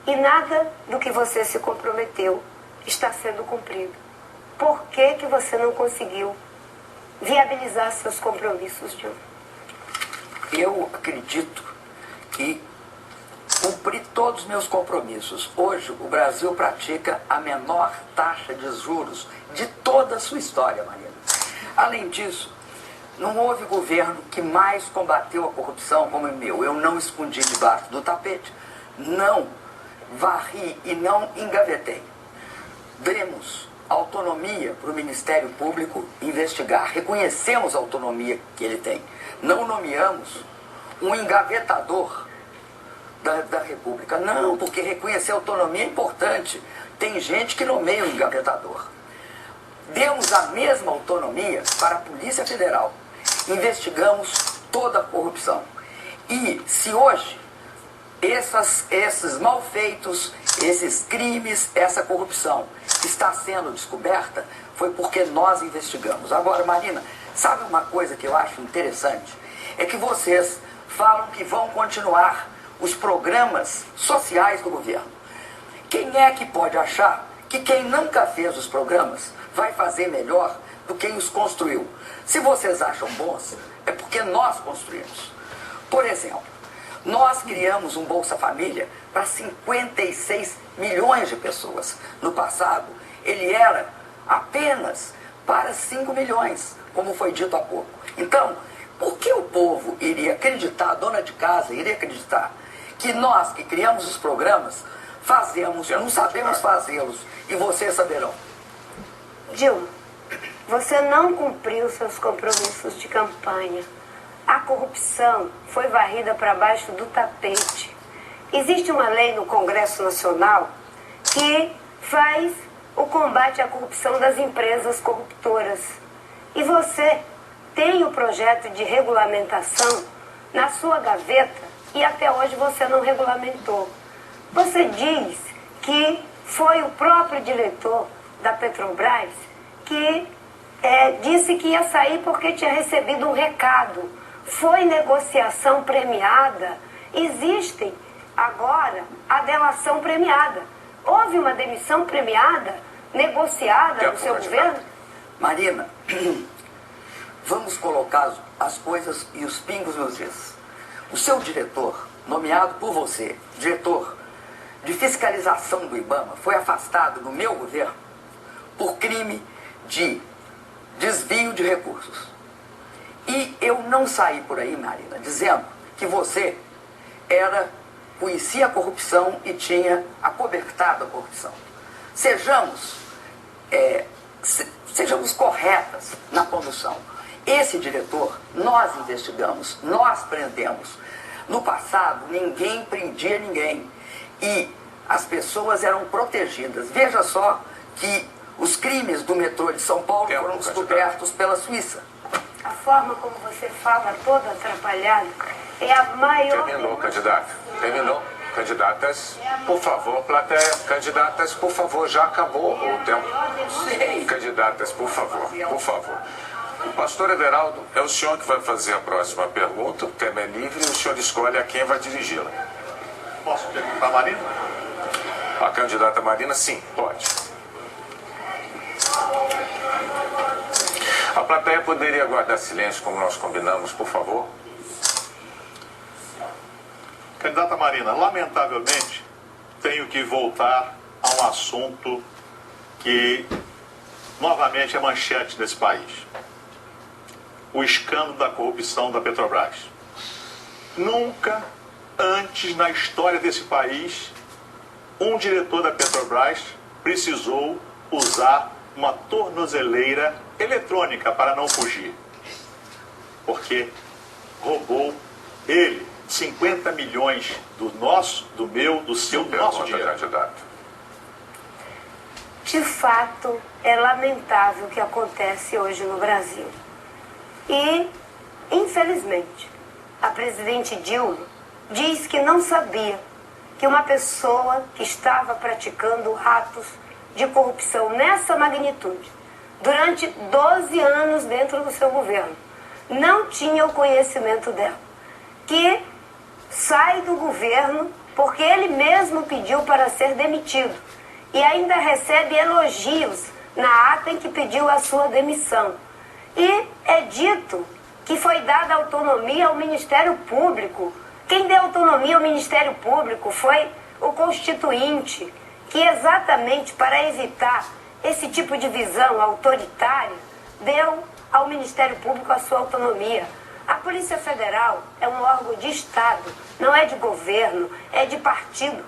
E nada do que você se comprometeu está sendo cumprido. Por que que você não conseguiu viabilizar seus compromissos, Dilma? Eu acredito que cumpri todos os meus compromissos. Hoje, o Brasil pratica a menor taxa de juros de toda a sua história, Marina. Além disso, não houve governo que mais combateu a corrupção como o meu. Eu não escondi debaixo do tapete, não varri e não engavetei. Demos autonomia para o Ministério Público investigar. Reconhecemos a autonomia que ele tem. Não nomeamos um engavetador da República. Não, porque reconhecer a autonomia é importante. Tem gente que nomeia o engavetador. Demos a mesma autonomia para a Polícia Federal. Investigamos toda a corrupção. E se hoje esses malfeitos, esses crimes, essa corrupção está sendo descoberta, foi porque nós investigamos. Agora, Marina, sabe uma coisa que eu acho interessante? É que vocês falam que vão continuar os programas sociais do governo. Quem é que pode achar que quem nunca fez os programas vai fazer melhor do que os construiu? Se vocês acham bons, é porque nós construímos. Por exemplo, nós criamos um Bolsa Família para 56 milhões de pessoas. No passado, ele era apenas para 5 milhões, como foi dito há pouco. Então, por que o povo iria acreditar, a dona de casa iria acreditar, que nós que criamos os programas, fazemos, não sabemos fazê-los, e vocês saberão? Dilma, você não cumpriu seus compromissos de campanha. A corrupção foi varrida para baixo do tapete. Existe uma lei no Congresso Nacional que faz o combate à corrupção das empresas corruptoras. E você tem o projeto de regulamentação na sua gaveta e até hoje você não regulamentou. Você diz que foi o próprio diretor da Petrobras que disse que ia sair porque tinha recebido um recado. Foi negociação premiada. Existe agora a delação premiada. Houve uma demissão premiada negociada no seu governo? Marina, vamos colocar as coisas e os pingos nos is. O seu diretor, nomeado por você, diretor de fiscalização do IBAMA, foi afastado do meu governo por crime de desvio de recursos. E eu não saí por aí, Marina, dizendo que você conhecia a corrupção e tinha acobertado a corrupção. Sejamos corretas na condução. Esse diretor, nós investigamos, nós prendemos. No passado, ninguém prendia ninguém. E as pessoas eram protegidas. Veja só que os crimes do metrô de São Paulo foram descobertos pela Suíça. A forma como você fala, toda atrapalhada, é a maior... Terminou, candidata. Terminou. Candidatas, por favor, plateia. Candidatas, por favor, já acabou o tempo. Candidatas, por favor, por favor. O pastor Everaldo, é o senhor que vai fazer a próxima pergunta. O tema é livre e o senhor escolhe a quem vai dirigi-la. Posso perguntar a Marina? A candidata Marina, sim, pode. A plateia poderia guardar silêncio como nós combinamos, por favor? Candidata Marina, lamentavelmente, tenho que voltar a um assunto que, novamente, é manchete desse país. O escândalo da corrupção da Petrobras. Nunca antes na história desse país, um diretor da Petrobras precisou usar uma tornozeleira eletrônica para não fugir. Porque roubou ele 50 milhões do nosso, do meu, do seu, do nosso dinheiro. Candidato. De fato, é lamentável o que acontece hoje no Brasil. E, infelizmente, a presidente Dilma diz que não sabia que uma pessoa que estava praticando atos de corrupção nessa magnitude, durante 12 anos dentro do seu governo, não tinha o conhecimento dela. Que sai do governo porque ele mesmo pediu para ser demitido e ainda recebe elogios na ata em que pediu a sua demissão. E é dito que foi dada autonomia ao Ministério Público. Quem deu autonomia ao Ministério Público foi o Constituinte, que exatamente para evitar esse tipo de visão autoritária, deu ao Ministério Público a sua autonomia. A Polícia Federal é um órgão de Estado, não é de governo, é de partido.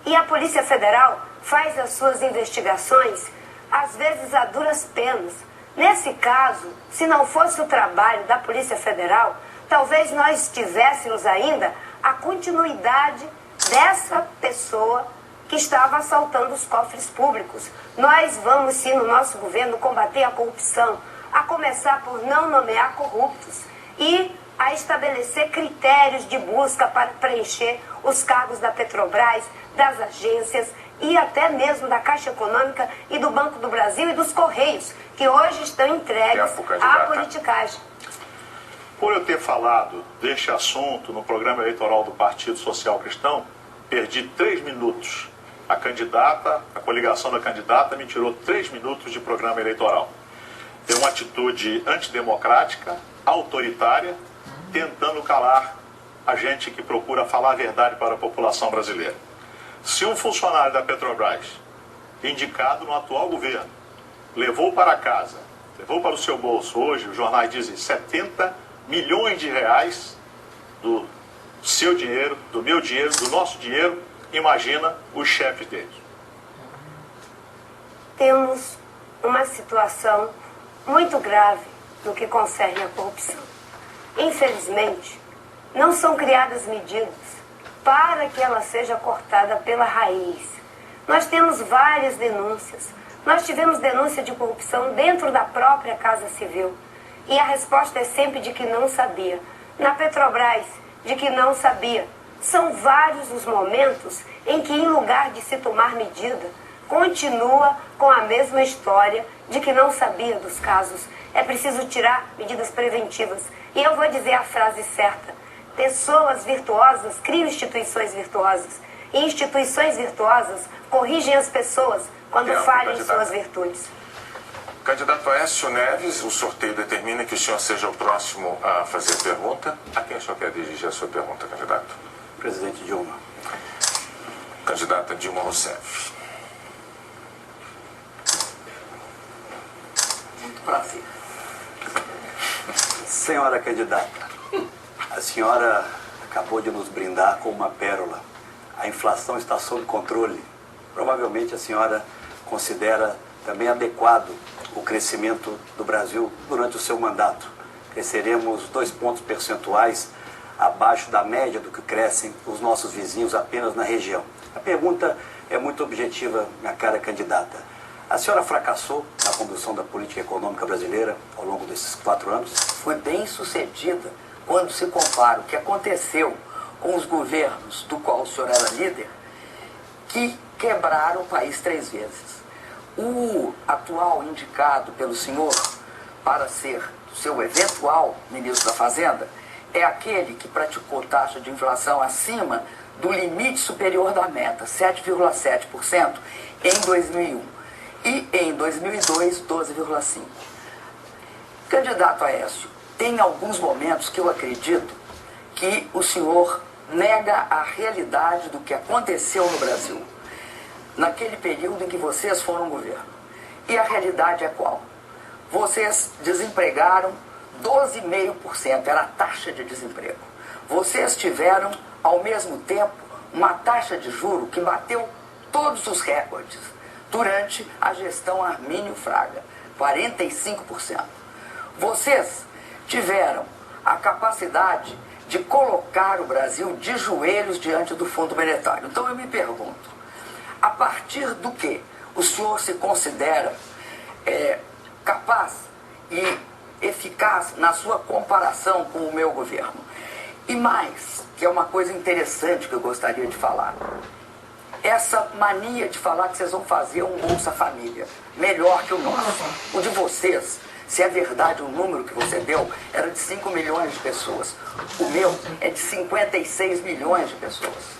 E a Polícia Federal faz as suas investigações, às vezes a duras penas. Nesse caso, se não fosse o trabalho da Polícia Federal, talvez nós tivéssemos ainda a continuidade dessa pessoa que estava assaltando os cofres públicos. Nós vamos, sim, no nosso governo, combater a corrupção, a começar por não nomear corruptos e a estabelecer critérios de busca para preencher os cargos da Petrobras, das agências e até mesmo da Caixa Econômica e do Banco do Brasil e dos Correios, que hoje estão entregues à politicagem. Por eu ter falado deste assunto no programa eleitoral do Partido Social Cristão, perdi 3 minutos. A coligação da candidata me tirou 3 minutos de programa eleitoral. É uma atitude antidemocrática, autoritária, tentando calar a gente que procura falar a verdade para a população brasileira. Se um funcionário da Petrobras, indicado no atual governo, levou para casa, levou para o seu bolso, hoje os jornais dizem 70 milhões de reais do seu dinheiro, do meu dinheiro, do nosso dinheiro, imagina os chefes deles. Temos uma situação muito grave no que concerne à corrupção. Infelizmente, não são criadas medidas para que ela seja cortada pela raiz. Nós temos várias denúncias. Nós tivemos denúncia de corrupção dentro da própria Casa Civil. E a resposta é sempre de que não sabia. Na Petrobras, de que não sabia. São vários os momentos em que, em lugar de se tomar medida, continua com a mesma história de que não sabia dos casos. É preciso tirar medidas preventivas. E eu vou dizer a frase certa. Pessoas virtuosas criam instituições virtuosas. instituições virtuosas corrigem as pessoas quando falham em suas virtudes. Candidato Aécio Neves, o sorteio determina que o senhor seja o próximo a fazer pergunta. A quem o senhor quer dirigir a sua pergunta, candidato? Presidente Dilma. Candidata Dilma Rousseff. Muito prazer. Senhora candidata, a senhora acabou de nos brindar com uma pérola. A inflação está sob controle. Provavelmente a senhora considera também adequado o crescimento do Brasil durante o seu mandato. Cresceremos 2 pontos percentuais abaixo da média do que crescem os nossos vizinhos apenas na região. A pergunta é muito objetiva, minha cara candidata. A senhora fracassou na condução da política econômica brasileira ao longo desses 4 anos? Foi bem sucedida quando se compara o que aconteceu com os governos do qual o senhor era líder, que quebraram o país 3 vezes. O atual indicado pelo senhor para ser seu eventual ministro da Fazenda é aquele que praticou taxa de inflação acima do limite superior da meta, 7,7% em 2001 e em 2002, 12,5%. Candidato Aécio, tem alguns momentos que eu acredito que o senhor nega a realidade do que aconteceu no Brasil naquele período em que vocês foram governo. E a realidade é qual? Vocês desempregaram 12,5%, era a taxa de desemprego. Vocês tiveram, ao mesmo tempo, uma taxa de juro que bateu todos os recordes durante a gestão Armínio Fraga, 45%. Vocês tiveram a capacidade de colocar o Brasil de joelhos diante do Fundo Monetário. Então eu me pergunto, a partir do que o senhor se considera capaz e eficaz na sua comparação com o meu governo? E mais, que é uma coisa interessante que eu gostaria de falar, essa mania de falar que vocês vão fazer um Bolsa Família melhor que o nosso. O de vocês, se é verdade o número que você deu, era de 5 milhões de pessoas. O meu é de 56 milhões de pessoas.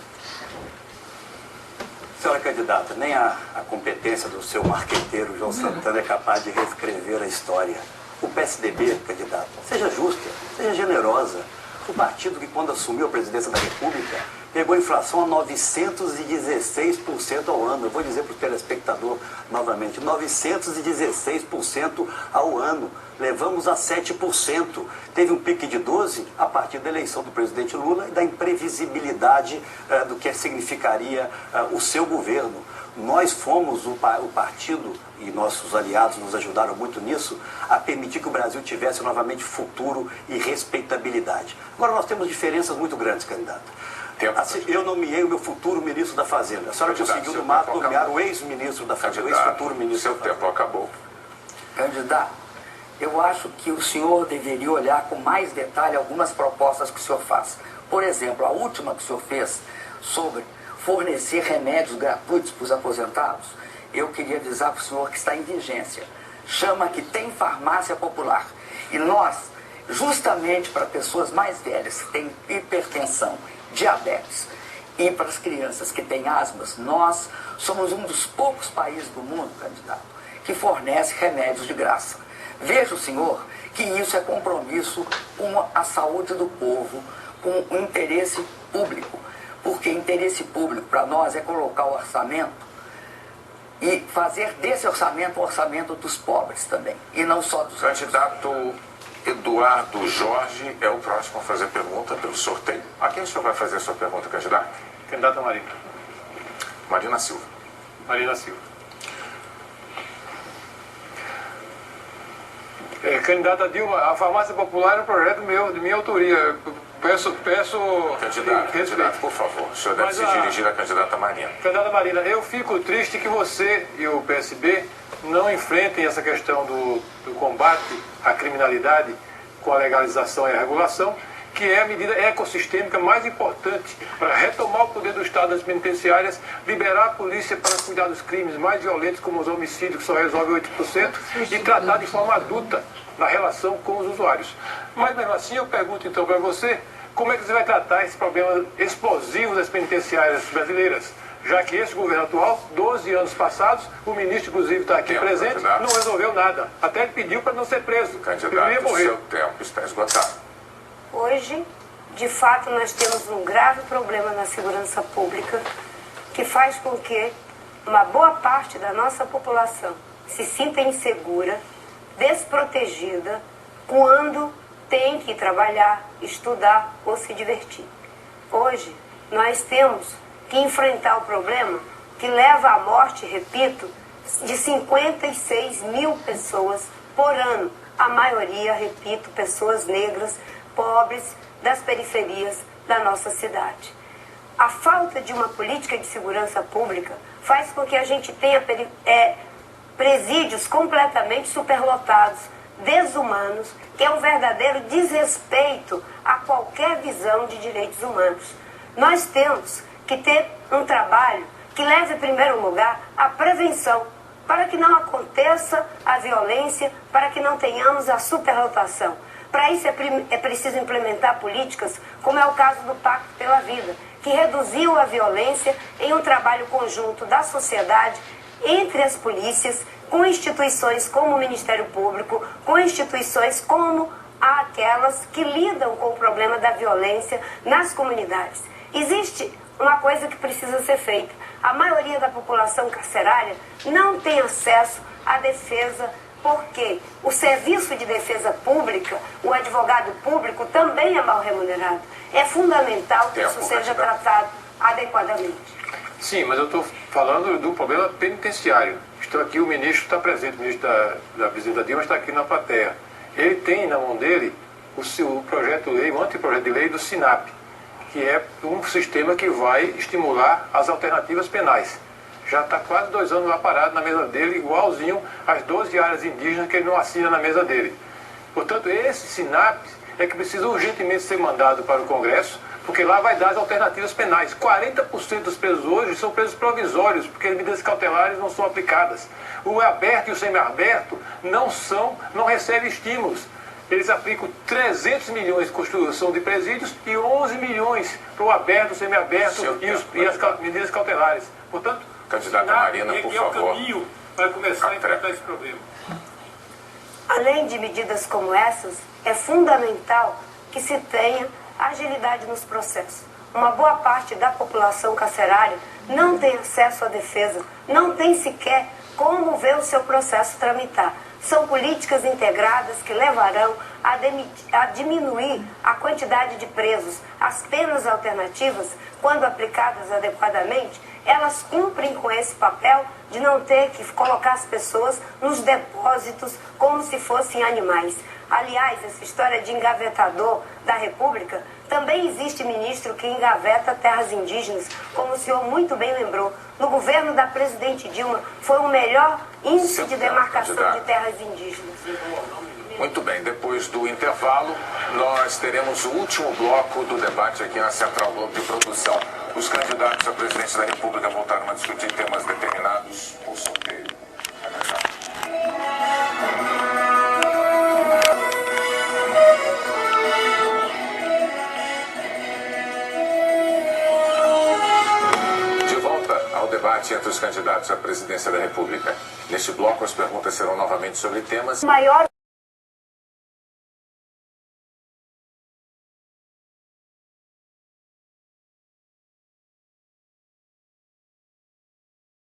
Senhora candidata, nem a competência do seu marqueteiro João Santana é capaz de reescrever a história. O PSDB, candidata, seja justa, seja generosa. O partido que, quando assumiu a presidência da República, pegou a inflação a 916% ao ano. Eu vou dizer para o telespectador novamente, 916% ao ano. Levamos a 7%. Teve um pique de 12% a partir da eleição do presidente Lula e da imprevisibilidade do que significaria o seu governo. Nós fomos o partido, e nossos aliados nos ajudaram muito nisso, a permitir que o Brasil tivesse novamente futuro e respeitabilidade. Agora nós temos diferenças muito grandes, candidato. Assim, eu nomeei o meu futuro ministro da Fazenda. A senhora conseguiu, no mato, nomear o ex-ministro da Fazenda, o ex-futuro ministro da Fazenda. Seu tempo acabou. Candidato, eu acho que o senhor deveria olhar com mais detalhe algumas propostas que o senhor faz. Por exemplo, a última que o senhor fez sobre fornecer remédios gratuitos para os aposentados, eu queria avisar para o senhor que está em vigência. Chama que tem farmácia popular. E nós, justamente para pessoas mais velhas que têm hipertensão, diabetes, e para as crianças que têm asmas, nós somos um dos poucos países do mundo, candidato, que fornece remédios de graça. Veja o senhor que isso é compromisso com a saúde do povo, com o interesse público. Porque interesse público para nós é colocar o orçamento e fazer desse orçamento um orçamento dos pobres também, e não só dos ricos. Candidato Eduardo Jorge é o próximo a fazer pergunta pelo sorteio. A quem o senhor vai fazer a sua pergunta, candidato? Candidata Marina. Marina Silva. Marina Silva. Candidata Dilma, a farmácia popular é um projeto meu, de minha autoria. Peço Candidato, por favor, o senhor deve se dirigir à candidata Marina. Candidata Marina, eu fico triste que você e o PSB não enfrentem essa questão do combate à criminalidade com a legalização e a regulação, que é a medida ecossistêmica mais importante para retomar o poder do Estado das penitenciárias, liberar a polícia para cuidar dos crimes mais violentos, como os homicídios, que só resolve 8%, e tratar de forma adulta na relação com os usuários. Mas mesmo assim eu pergunto então para você, como é que você vai tratar esse problema explosivo das penitenciárias brasileiras? Já que esse governo atual, 12 anos passados, o ministro, inclusive, está aqui presente, não resolveu nada. Até ele pediu para não ser preso. Candidato, o seu tempo está esgotado. Hoje, de fato, nós temos um grave problema na segurança pública que faz com que uma boa parte da nossa população se sinta insegura, desprotegida, quando tem que trabalhar, estudar ou se divertir. Hoje, nós temos que enfrentar o problema que leva à morte, repito, de 56 mil pessoas por ano. A maioria, repito, pessoas negras, pobres, das periferias da nossa cidade. A falta de uma política de segurança pública faz com que a gente tenha presídios completamente superlotados, desumanos, que é um verdadeiro desrespeito a qualquer visão de direitos humanos. Nós temos que ter um trabalho que leve, em primeiro lugar, à prevenção, para que não aconteça a violência, para que não tenhamos a superlotação. Para isso é preciso implementar políticas, como é o caso do Pacto pela Vida, que reduziu a violência em um trabalho conjunto da sociedade, entre as polícias, com instituições como o Ministério Público, com instituições como aquelas que lidam com o problema da violência nas comunidades. Existe uma coisa que precisa ser feita. A maioria da população carcerária não tem acesso à defesa, porque o serviço de defesa pública, o advogado público, também é mal remunerado. É fundamental que isso seja tratado adequadamente. Sim, mas eu estou falando do problema penitenciário. Estou aqui, o ministro está presente, o ministro da presidenta Dilma está aqui na plateia. Ele tem na mão dele o projeto de lei, o anteprojeto de lei do SINAP, que é um sistema que vai estimular as alternativas penais. Já está quase 2 anos lá parado na mesa dele, igualzinho às 12 áreas indígenas que ele não assina na mesa dele. Portanto, esse SINAP é que precisa urgentemente ser mandado para o Congresso, porque lá vai dar as alternativas penais. 40% dos presos hoje são presos provisórios, porque as medidas cautelares não são aplicadas. O aberto e o semiaberto não recebem estímulos. Eles aplicam 300 milhões de construção de presídios e 11 milhões para o aberto, o semiaberto e as medidas cautelares. Portanto, candidata Marina, por favor. É o caminho para começar a enfrentar esse problema. Além de medidas como essas, é fundamental que se tenha agilidade nos processos. Uma boa parte da população carcerária não tem acesso à defesa, não tem sequer como ver o seu processo tramitar. São políticas integradas que levarão a diminuir a quantidade de presos. As penas alternativas, quando aplicadas adequadamente, elas cumprem com esse papel de não ter que colocar as pessoas nos depósitos como se fossem animais. Aliás, essa história de engavetador da República, também existe ministro que engaveta terras indígenas, como o senhor muito bem lembrou. No governo da presidente Dilma, foi o melhor índice de demarcação de terras indígenas. Muito bem, depois do intervalo, nós teremos o último bloco do debate aqui na Central Globo de Produção. Os candidatos à presidência da República voltaram a discutir temas determinados por sorteio. Debate entre os candidatos à presidência da República. Neste bloco, as perguntas serão novamente sobre temas... Maior